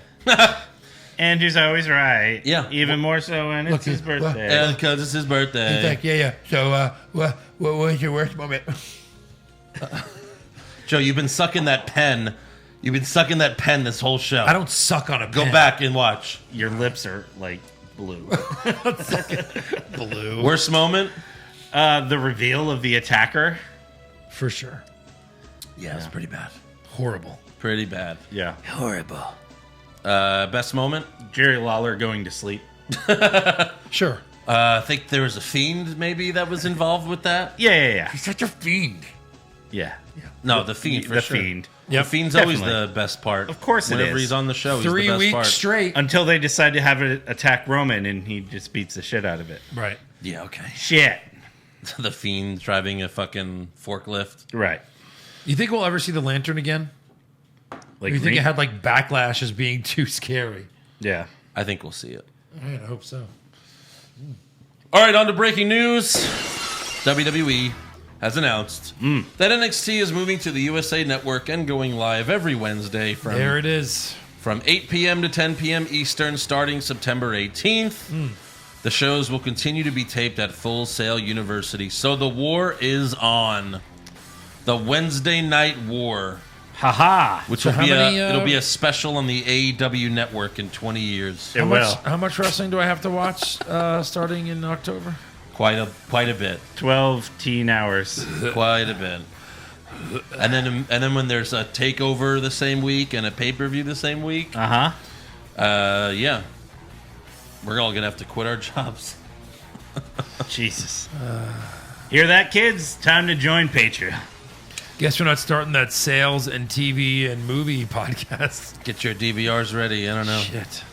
Andrew's always right. Yeah. Even more so when it's Look, his birthday. And because it's his birthday. He's like, yeah. So, what was your worst moment? Joe, you've been sucking that pen. You've been sucking that pen this whole show. I don't suck on a Go pen. back and watch. Your lips are like blue. Blue. Worst moment? The reveal of the attacker. For sure. Yeah, it's pretty bad. Horrible. Pretty bad. Yeah. Horrible. Best moment? Jerry Lawler going to sleep. Sure. I think there was a Fiend maybe that was involved with that. Yeah. He's such a fiend. Yeah. No, the Fiend for The sure. Fiend. Yep. The Fiend's always Definitely. the best part. Of course it Whenever is. he's on the show, 3 he's the best weeks part. straight. Until they decide to have it attack Roman and he just beats the shit out of it. Right. Yeah, okay. Shit. The Fiend driving a fucking forklift. Right. You think we'll ever see the Lantern again? Like Or you think it had like backlash as being too scary? Yeah. I think we'll see it. I hope so. All right, on to breaking news. WWE has announced that NXT is moving to the USA Network and going live every Wednesday There it is. from 8 p.m. to 10 p.m. Eastern starting September 18th. The shows will continue to be taped at Full Sail University, so the war is on. The Wednesday Night War, Haha. which So will how be many, it'll be a special on the AEW network in 20 years. It will. How much wrestling do I have to watch starting in October? Quite a bit. 12 teen hours. Quite a bit. And then when there's a takeover the same week and a pay-per-view the same week, Uh-huh. yeah. We're all going to have to quit our jobs. Jesus. Hear that, kids? Time to join Patreon. Guess we're not starting that sales and TV and movie podcast. Get your DVRs ready. I don't know. Shit.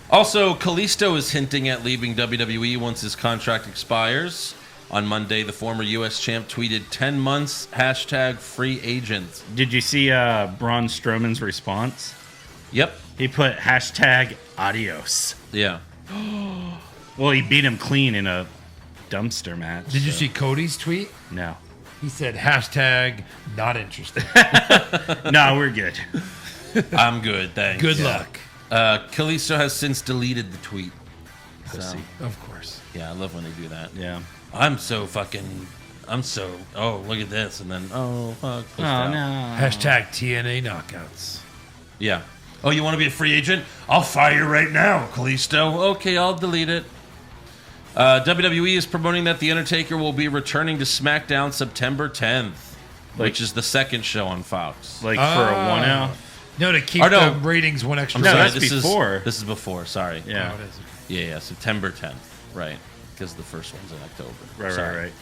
Also, Kalisto is hinting at leaving WWE once his contract expires. On Monday, the former U.S. champ tweeted 10 months, #free agent. Did you see Braun Strowman's response? Yep. He put #adios. Yeah. Well, he beat him clean in a dumpster match. Did you see Cody's tweet? No. He said not interested. No, we're good. I'm good, thanks. Good luck. Kalisto has since deleted the tweet. So, Of course. yeah, I love when they do that. Yeah. Oh, look at this. And then, oh, fuck. pushed Oh, out. no. #TNA knockouts. Yeah. Oh, you want to be a free agent? I'll fire you right now, Kalisto. Okay, I'll delete it. WWE is promoting that The Undertaker will be returning to SmackDown September 10th, which is the second show on Fox. Like for a 1-off? No, to keep Or no. the ratings one extra. No, second. that's this before. This is before, sorry. Yeah. Oh, it is. Yeah, September 10th. Right. Because the first one's in October. Sorry. Right.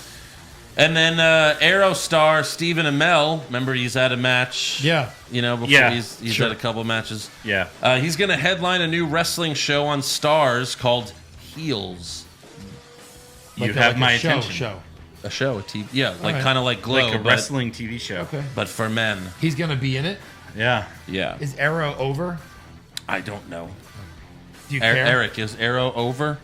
And then Arrow star Stephen Amell, remember he's had a match. Yeah. You know, before Yeah, he's sure. had a couple matches. Yeah. He's going to headline a new wrestling show on Stars called Heels. You Like have a my show, attention. Show. A show, a TV. Yeah, like right. kind of like Glow, Like a but, wrestling TV show. Okay. but for men. He's gonna be in it. Yeah. Yeah. Is Arrow over? I don't know. Do you care? Eric, is Arrow over?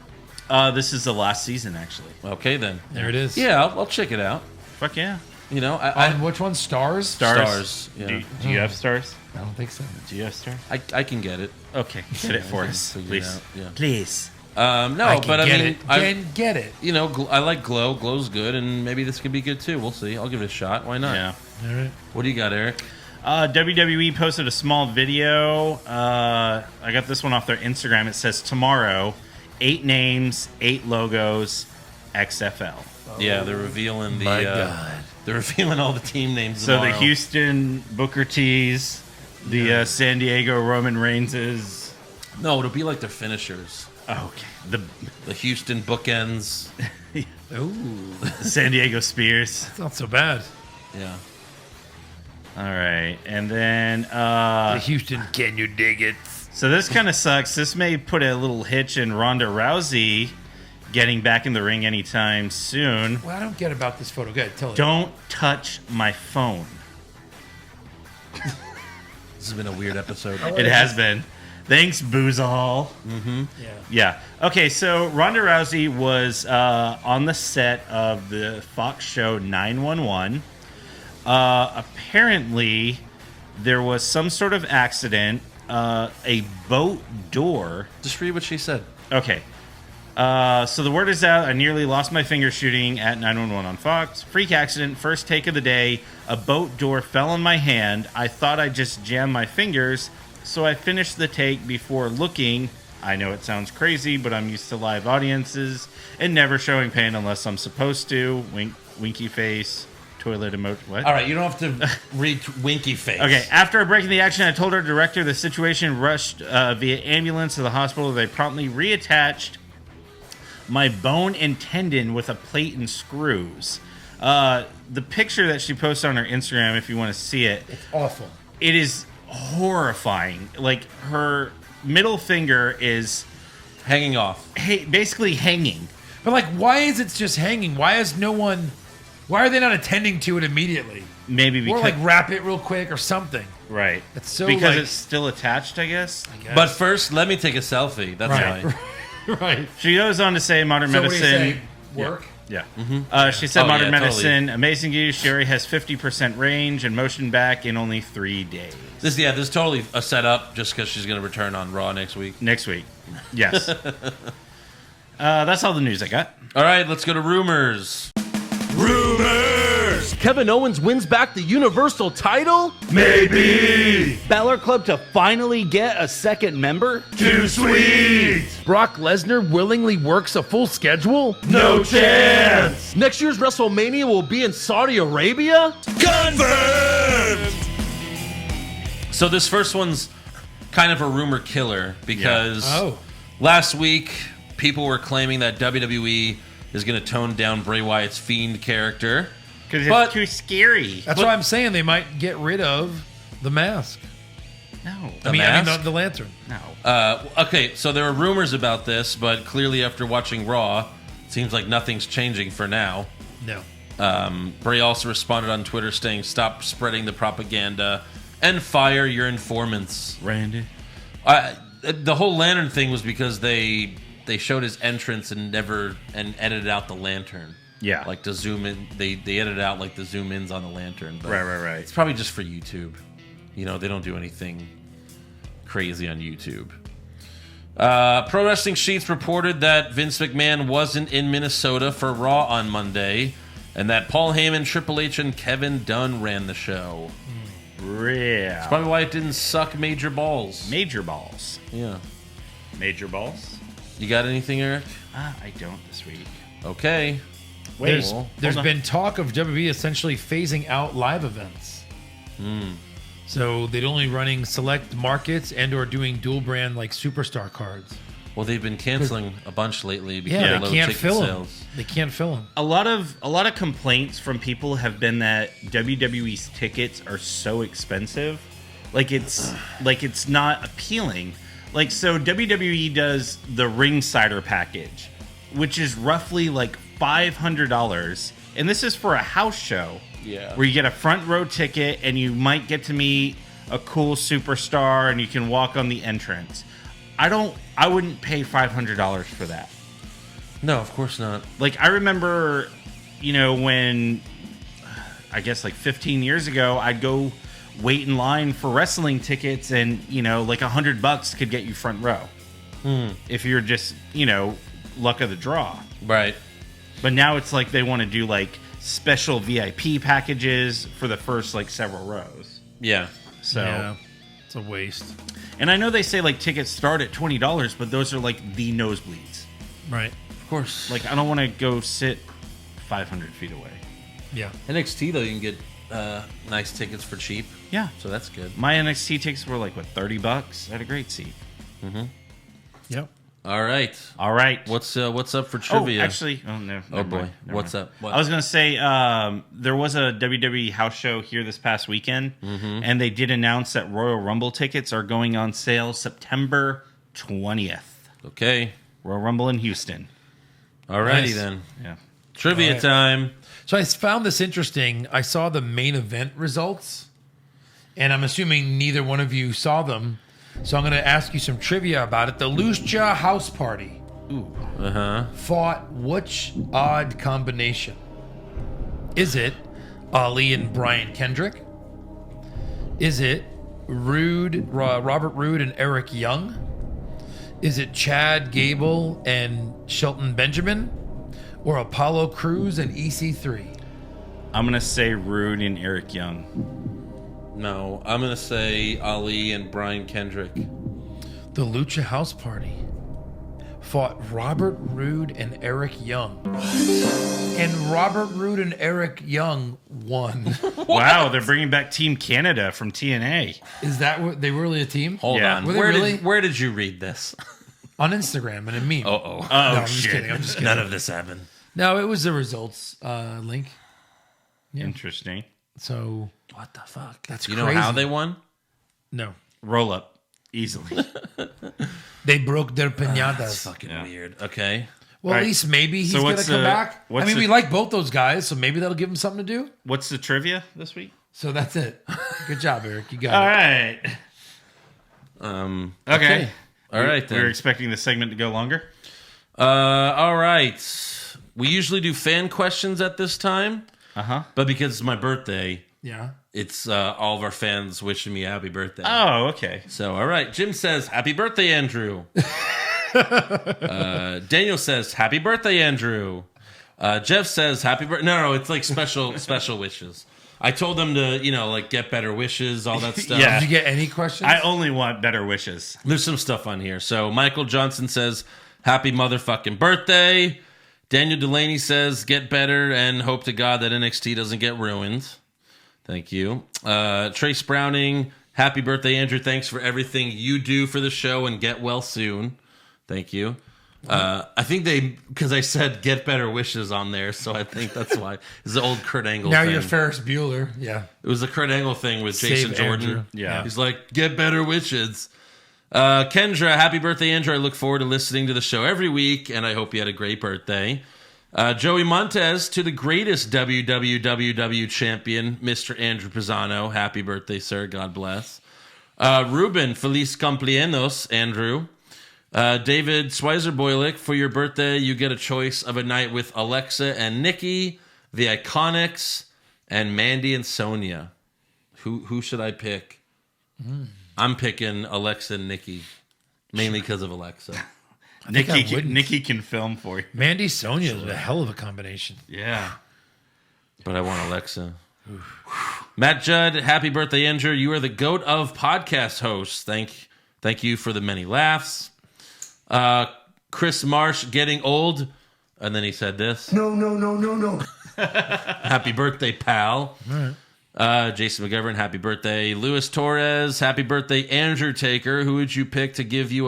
This is the last season, actually. Okay, then. There it is. Yeah, I'll check it out. Fuck yeah. You know, I On which one? Stars? Stars. Yeah. Do you have stars? I don't think so. Do you have stars? I can get it. Okay. Get it for us, Figure it please. out, yeah. Please. No, I can but I get mean, it. Can get it. you know, I like Glow. Glow's good, and maybe this could be good too. We'll see. I'll give it a shot. Why not? Yeah. All right. What do you got, Eric? WWE posted a small video. I got this one off their Instagram. It says tomorrow, 8 names, 8 logos, XFL. Yeah, they're revealing the. My God. They're revealing all the team names. So tomorrow. the Houston Booker T's, the San Diego Roman Reigns's. No, it'll be like their finishers. Oh, okay. The Houston bookends. Ooh, San Diego Spears. it's not so bad. Yeah. All right, and then The Houston, can you dig it? so this kind of sucks. This may put a little hitch in Ronda Rousey getting back in the ring anytime soon. What I don't get about this photo. Go ahead, tell me. Don't touch my phone. This has been a weird episode. It has been. Thanks, Boozahol. Yeah. Yeah. Okay, so Ronda Rousey was on the set of the Fox show 911. Apparently, there was some sort of accident. A boat door. Just read what she said. Okay. So the word is out. I nearly lost my finger shooting at 911 on Fox. Freak accident. First take of the day. A boat door fell on my hand. I thought I just jammed my fingers. So I finished the take before looking. I know it sounds crazy, but I'm used to live audiences and never showing pain unless I'm supposed to. Winky face, toilet emoji. What? All right, you don't have to read winky face. Okay, after breaking the action, I told our director the situation, rushed via ambulance to the hospital. They promptly reattached my bone and tendon with a plate and screws. The picture that she posted on her Instagram, if you want to see it, It's awful. it is horrifying. Like, her middle finger is Hanging off. basically hanging. But like, why is it just hanging? Why is no one? Why are they not attending to it immediately? Maybe Or because like wrap it real quick or something. right. It's so, because like- it's still attached, I guess. But first, let me take a selfie. That's Right. why. Right. She goes on to say modern So what do you medicine. say? Work. Yeah. She said Oh, modern yeah, medicine, amazing use. She already has 50% range and motion back in only 3 days. This is totally a setup just because she's going to return on Raw next week. Next week. Yes. That's all the news I got. All right, let's go to rumors. Rumors. Kevin Owens wins back the Universal title? Maybe. Balor Club to finally get a second member? Too sweet. Brock Lesnar willingly works a full schedule? No chance. Next year's WrestleMania will be in Saudi Arabia? Confirmed. So this first one's kind of a rumor killer because Oh. last week people were claiming that WWE is going to tone down Bray Wyatt's Fiend character. Because But- it's too scary. That's why I'm saying they might get rid of the mask. No. I mean, mask? the lantern. No. Okay, so there are rumors about this, but clearly after watching Raw, it seems like nothing's changing for now. No. Bray also responded on Twitter saying, "Stop spreading the propaganda and fire your informants." Randy. The whole lantern thing was because they showed his entrance and edited out the lantern. Yeah. Like to zoom in, they edited out like the zoom ins on the lantern. But Right. It's probably just for YouTube. You know, they don't do anything crazy on YouTube. Pro Wrestling Sheets reported that Vince McMahon wasn't in Minnesota for Raw on Monday, and that Paul Heyman, Triple H, and Kevin Dunn ran the show. Yeah. Probably why it didn't suck major balls. Major balls. Yeah. Major balls? You got anything, Eric? I don't this week. Okay. Wait. There's hold on. been talk of WWE essentially phasing out live events. So they're only running select markets and or doing dual brand like superstar cards. Well, they've been canceling a bunch lately because Yeah, of they low can't ticket fill them. sales. They can't fill them. A lot of complaints from people have been that WWE's tickets are so expensive. Like it's not appealing. Like so WWE does the Ringsider package, which is roughly like $500, and this is for a house show. Yeah. Where you get a front row ticket and you might get to meet a cool superstar and you can walk on the entrance. I wouldn't pay $500 for that. No, of course not. Like I remember, when I guess like 15 years ago, I'd go wait in line for wrestling tickets and, like $100 could get you front row. If you're just, luck of the draw. Right. But now it's like they want to do like special VIP packages for the first like several rows. Yeah. So, Yeah, it's a waste. and I know they say like tickets start at $20, but those are like the nosebleeds. Right. Of course. Like I don't want to go sit 500 feet away. Yeah. NXT, though, you can get nice tickets for cheap. Yeah. So that's good. My NXT tickets were like, what, $30? I had a great seat. Yep. All right. All right. What's up for trivia? No. Oh, boy. What's up? What? I was going to say there was a WWE house show here this past weekend, and they did announce that Royal Rumble tickets are going on sale September 20th. Okay. Royal Rumble in Houston. All righty Nice. then. Yeah. Trivia All right. time. So I found this interesting. I saw the main event results, and I'm assuming neither one of you saw them. So I'm going to ask you some trivia about it. The Lucha House Party fought which odd combination? Is it Ali and Brian Kendrick? Is it Robert Roode and Eric Young? Is it Chad Gable and Shelton Benjamin? Or Apollo Crews and EC3? I'm going to say Rude and Eric Young. No, I'm going to say Ali and Brian Kendrick. The Lucha House Party fought Robert Roode and Eric Young. And Robert Roode and Eric Young won. Wow, they're bringing back Team Canada from TNA. Is that what they were really a team? Hold Yeah. on. Were they Where really? where did you read this? On Instagram and a meme. Uh-oh. No, I'm just kidding. I'm just kidding. None of this happened. No, it was the results link. Interesting. So What the fuck? That's You know crazy. how they won? no, Roll up. Easily. they broke their pinatas. That's fucking weird. Okay. Well, All at right. least maybe he's So gonna what's come the- back. I what's mean, the- we like both those guys, so maybe that'll give him something to do. What's the trivia this week? So that's it. Good job, Eric. You got All it. right. Okay. All right We were then. expecting the segment to go longer. All right. We usually do fan questions at this time, but because it's my birthday, Yeah. it's all of our fans wishing me a happy birthday. Oh, okay. So, all right. Jim says, "Happy birthday, Andrew." Daniel says, "Happy birthday, Andrew." Jeff says happy birthday. No, it's like special wishes. I told them to, like get better wishes, all that stuff. Yeah. Did you get any questions? I only want better wishes. There's some stuff on here. So Michael Johnson says happy motherfucking birthday. Daniel Delaney says get better and hope to God that NXT doesn't get ruined. Thank you. Trace Browning, happy birthday, Andrew. Thanks for everything you do for the show and get well soon. Thank you. I think because I said get better wishes on there, so I think that's why. It's the old Kurt Angle now thing. you're Ferris Bueller. Yeah. It was the Kurt Angle thing with Jason Save Jordan. Andrew. Yeah. He's like, get better wishes. Kendra, happy birthday, Andrew. I look forward to listening to the show every week, and I hope you had a great birthday. Joey Montez, to the greatest WWW champion, Mr. Andrew Pisano. Happy birthday, sir. God bless. Ruben, feliz cumpleaños, Andrew. David Schweizer-Boylick, for your birthday, you get a choice of a night with Alexa and Nikki, the Iconics, and Mandy and Sonia. Who should I pick? I'm picking Alexa and Nikki, mainly because of Alexa. Nikki can film for you. Mandy Sonia is a hell of a combination. Yeah. But I want Alexa. Matt Judd, happy birthday, Andrew. You are the GOAT of podcast hosts. Thank you for the many laughs. Chris Marsh, getting old. And then he said this. No. Happy birthday, pal. All right. Jason McGovern, happy birthday. Luis Torres, happy birthday. Andrew Taker, who would you pick to give you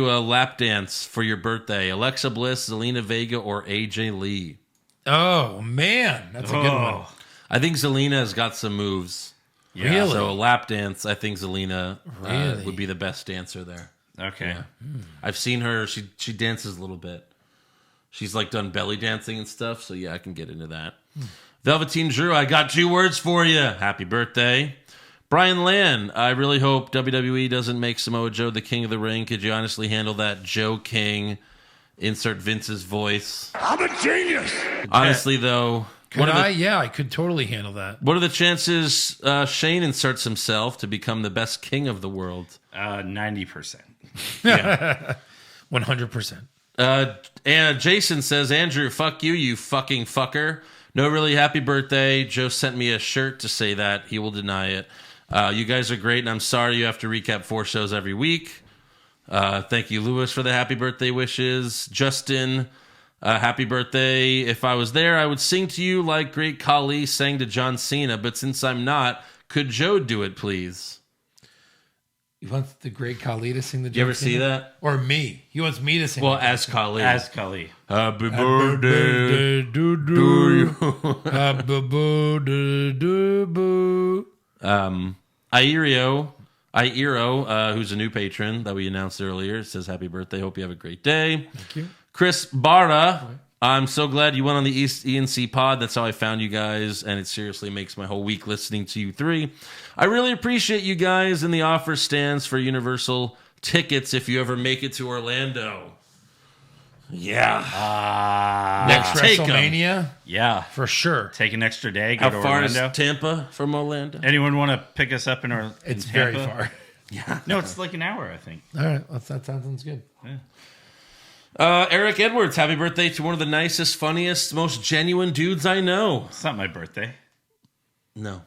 a lap dance for your birthday? Alexa Bliss, Zelina Vega, or AJ Lee? Oh, man. That's a good one. I think Zelina has got some moves. Yeah. Really? So a lap dance, I think Zelina Really? would be the best dancer there. Okay. I've seen her. She dances a little bit. She's like done belly dancing and stuff. So yeah, I can get into that. Velveteen Drew, I got 2 words for you. Happy birthday. Brian Land, I really hope WWE doesn't make Samoa Joe the king of the ring. Could you honestly handle that Joe King? Insert Vince's voice. I'm a genius. Honestly, though, Could I? Yeah, I could totally handle that. what are the chances Shane inserts himself to become the best king of the world? 90%. 100%. And Jason says, Andrew, fuck you, you fucking fucker. No, really, happy birthday. Joe sent me a shirt to say that. He will deny it. You guys are great, and I'm sorry you have to recap 4 shows every week. Thank you, Lewis, for the happy birthday wishes. Justin, happy birthday. If I was there, I would sing to you like Great Khali sang to John Cena, but since I'm not, could Joe do it, please? He wants the great Khali to sing the You ever see that? Or me. He wants me to sing Well, the as Khali. As Kali. Happy birthday to you. Happy birthday to Iro, who's a new patron that we announced earlier, says happy birthday. Hope you have a great day. Thank you. Chris Barra, I'm so glad you went on the East ENC pod. That's how I found you guys, and it seriously makes my whole week listening to you 3. I really appreciate you guys, and the offer stands for Universal tickets if you ever make it to Orlando. Yeah. Next Take 'em. WrestleMania? Yeah. For sure. Take an extra day. Go How to far Orlando. is Tampa from Orlando? Anyone want to pick us up in Orlando? It's very far. No, it's like an hour, I think. All right. That sounds good. Eric Edwards, happy birthday to one of the nicest, funniest, most genuine dudes I know. It's not my birthday. No.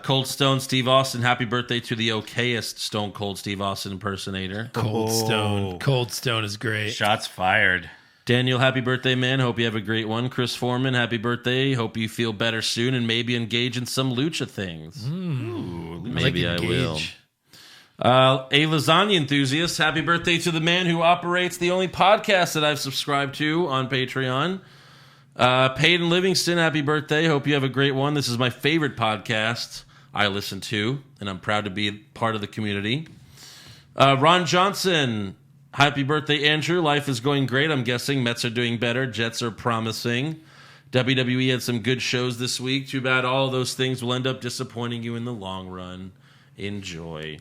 Cold Stone Steve Austin, happy birthday to the okayest Stone Cold Steve Austin impersonator. Cold Stone. Cold Stone is great. Shots fired. Daniel, happy birthday, man. Hope you have a great one. Chris Foreman, happy birthday. Hope you feel better soon and maybe engage in some lucha things. Maybe I will. A lasagna enthusiast, happy birthday to the man who operates the only podcast that I've subscribed to on Patreon. Peyton Livingston, happy birthday. Hope you have a great one. This is my favorite podcast I listen to, and I'm proud to be part of the community. Ron Johnson, happy birthday, Andrew. Life is going great. I'm guessing Mets are doing better. Jets are promising. WWE had some good shows this week. Too bad all those things will end up disappointing you in the long run. Enjoy.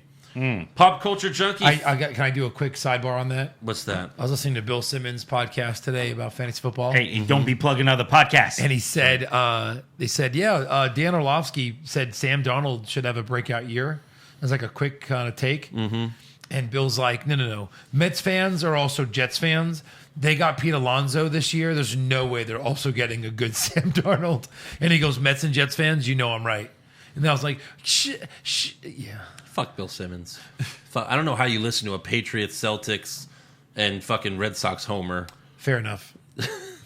Pop Culture Junkie. Can I do a quick sidebar on that? What's that? I was listening to Bill Simmons' podcast today about fantasy football. Hey, don't be plugging other podcasts. And he said, Dan Orlovsky said Sam Darnold should have a breakout year. It was like a quick kind of take. Mm-hmm. And Bill's like, no. Mets fans are also Jets fans. they got Pete Alonso this year. There's no way they're also getting a good Sam Darnold. And he goes, Mets and Jets fans, you know I'm right. And then I was like, yeah. Fuck Bill Simmons. I don't know how you listen to a Patriots, Celtics, and fucking Red Sox homer. Fair enough.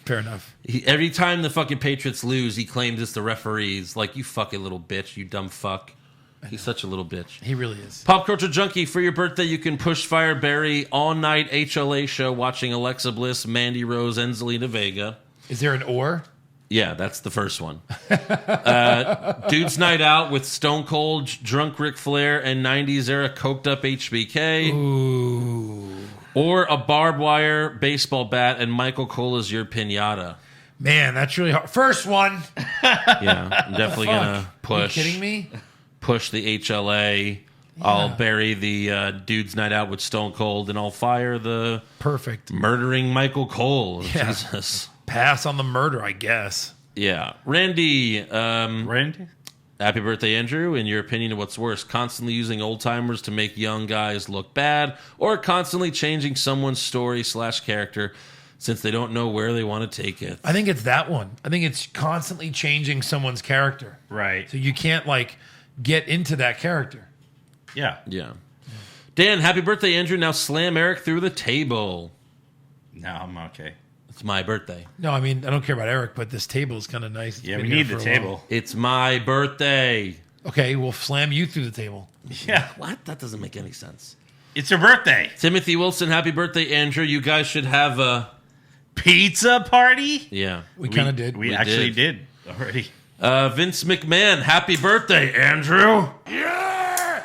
Fair enough. Every time the fucking Patriots lose, he claims it's the referees. Like, you fucking little bitch, you dumb fuck. He's such a little bitch. He really is. Pop Culture Junkie, for your birthday, you can push Fire Barry all-night HLA show watching Alexa Bliss, Mandy Rose, and Zelina Vega. Is there an or? Yeah, that's the first one. Dude's Night Out with Stone Cold, Drunk Ric Flair, and 90s era coked up HBK. Ooh. Or a barbed wire baseball bat and Michael Cola's Your Pinata. Man, that's really hard. First one. Yeah, I'm definitely going to push. Are you kidding me? Push the HLA. Yeah. I'll bury the Dude's Night Out with Stone Cold, and I'll fire the perfect murdering Michael Cole. Yeah. Jesus. Pass on the murder, I guess. Yeah. Randy. Randy? Happy birthday, Andrew. In your opinion, what's worse, constantly using old timers to make young guys look bad, or constantly changing someone's story / character since they don't know where they want to take it? I think it's that one. I think it's constantly changing someone's character. Right. So you can't get into that character. Yeah. Yeah. Dan, happy birthday, Andrew. Now slam Eric through the table. No, I'm okay. It's my birthday. No, I mean, I don't care about Eric, but this table is kind of nice. Yeah, we need the table. It's my birthday. Okay, we'll slam you through the table. Yeah. What? That doesn't make any sense. It's your birthday. Timothy Wilson, happy birthday, Andrew. You guys should have a pizza party? Yeah. We kind of did. We actually did already. Vince McMahon, happy birthday, Andrew. Yeah!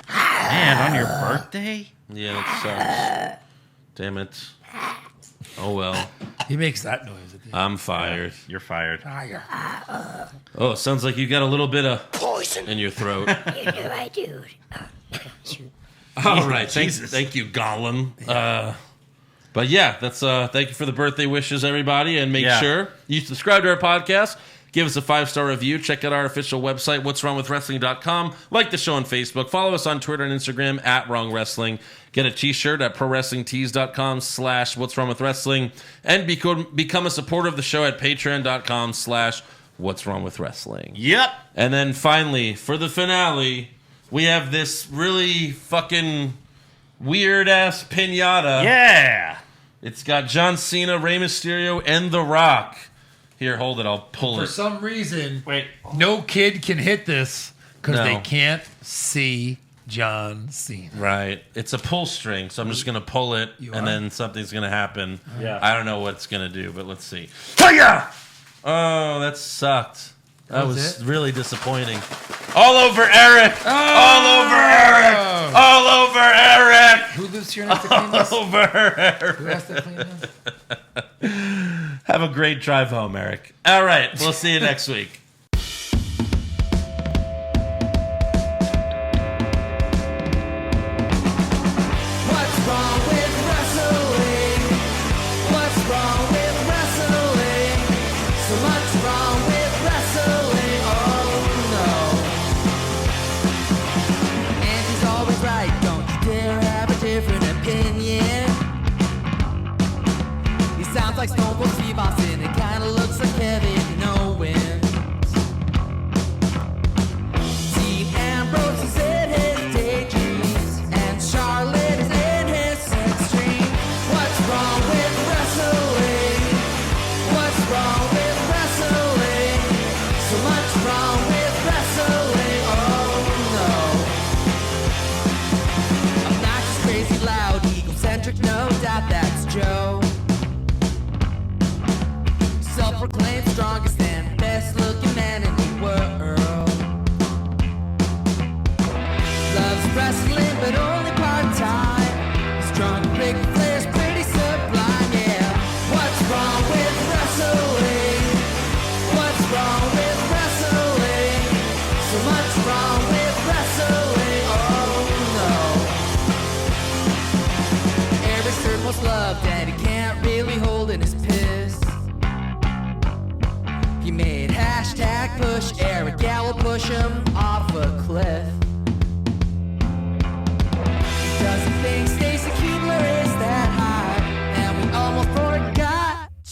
Man, on your birthday? Yeah, that sucks. Damn it. Oh, well. He makes that noise at the end. I'm fired. You're fired. Oh, it sounds like you got a little bit of poison in your throat. You know I do. All right. Thank you, Gollum. But yeah, that's thank you for the birthday wishes, everybody. And make sure you subscribe to our podcast. Give us a 5-star review. Check out our official website, what'swrongwithwrestling.com. Like the show on Facebook. Follow us on Twitter and Instagram @WrongWrestling. Get a t-shirt at prowrestlingtees.com/what'swrongwithwrestling. And become a supporter of the show at patreon.com/what'swrongwithwrestling. Yep. And then finally, for the finale, we have this really fucking weird-ass pinata. Yeah. It's got John Cena, Rey Mysterio, and The Rock. Here, hold it. I'll pull it. For some reason, Wait. no kid can hit this because No. they can't see John Cena. Right. It's a pull string, so I'm just going to pull it, and then something's going to happen. Yeah. I don't know what it's going to do, but let's see. Hiya! Oh, that sucked. That was really disappointing. All over Eric! Oh! All over Eric! All over Eric! Who lives here and has to clean this? All over Eric! Who has to clean this? Have a great drive home, Eric. All right, we'll see you next week. What's wrong with wrestling? What's wrong with wrestling? So much wrong with wrestling. Oh no. And he's always right. Don't you dare have a different opinion. He sounds like Stone Cold Steve Austin. It kinda looks like Kevin Owens. Dean Ambrose is in his daydreams, and Charlotte is in his sex dream. What's wrong with wrestling? What's wrong with wrestling? So much wrong with wrestling. Oh no. Obnoxious, crazy, loud, egocentric, no doubt that's Joe. Self-proclaimed strongest and best-looking man in the world. Loves wrestling, but only part-time. Strong, big players, pretty sublime, yeah. What's wrong with wrestling? What's wrong with wrestling? So much wrong with wrestling, oh no. Eric's third most loved, and he can't really hold in his piss. He made hashtag push Eric, yeah, we'll push him off a cliff. He doesn't think Stacey Kubler is that hot.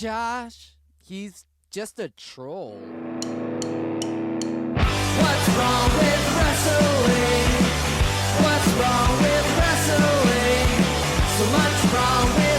Josh. He's just a troll. What's wrong with wrestling? What's wrong with wrestling? So much wrong with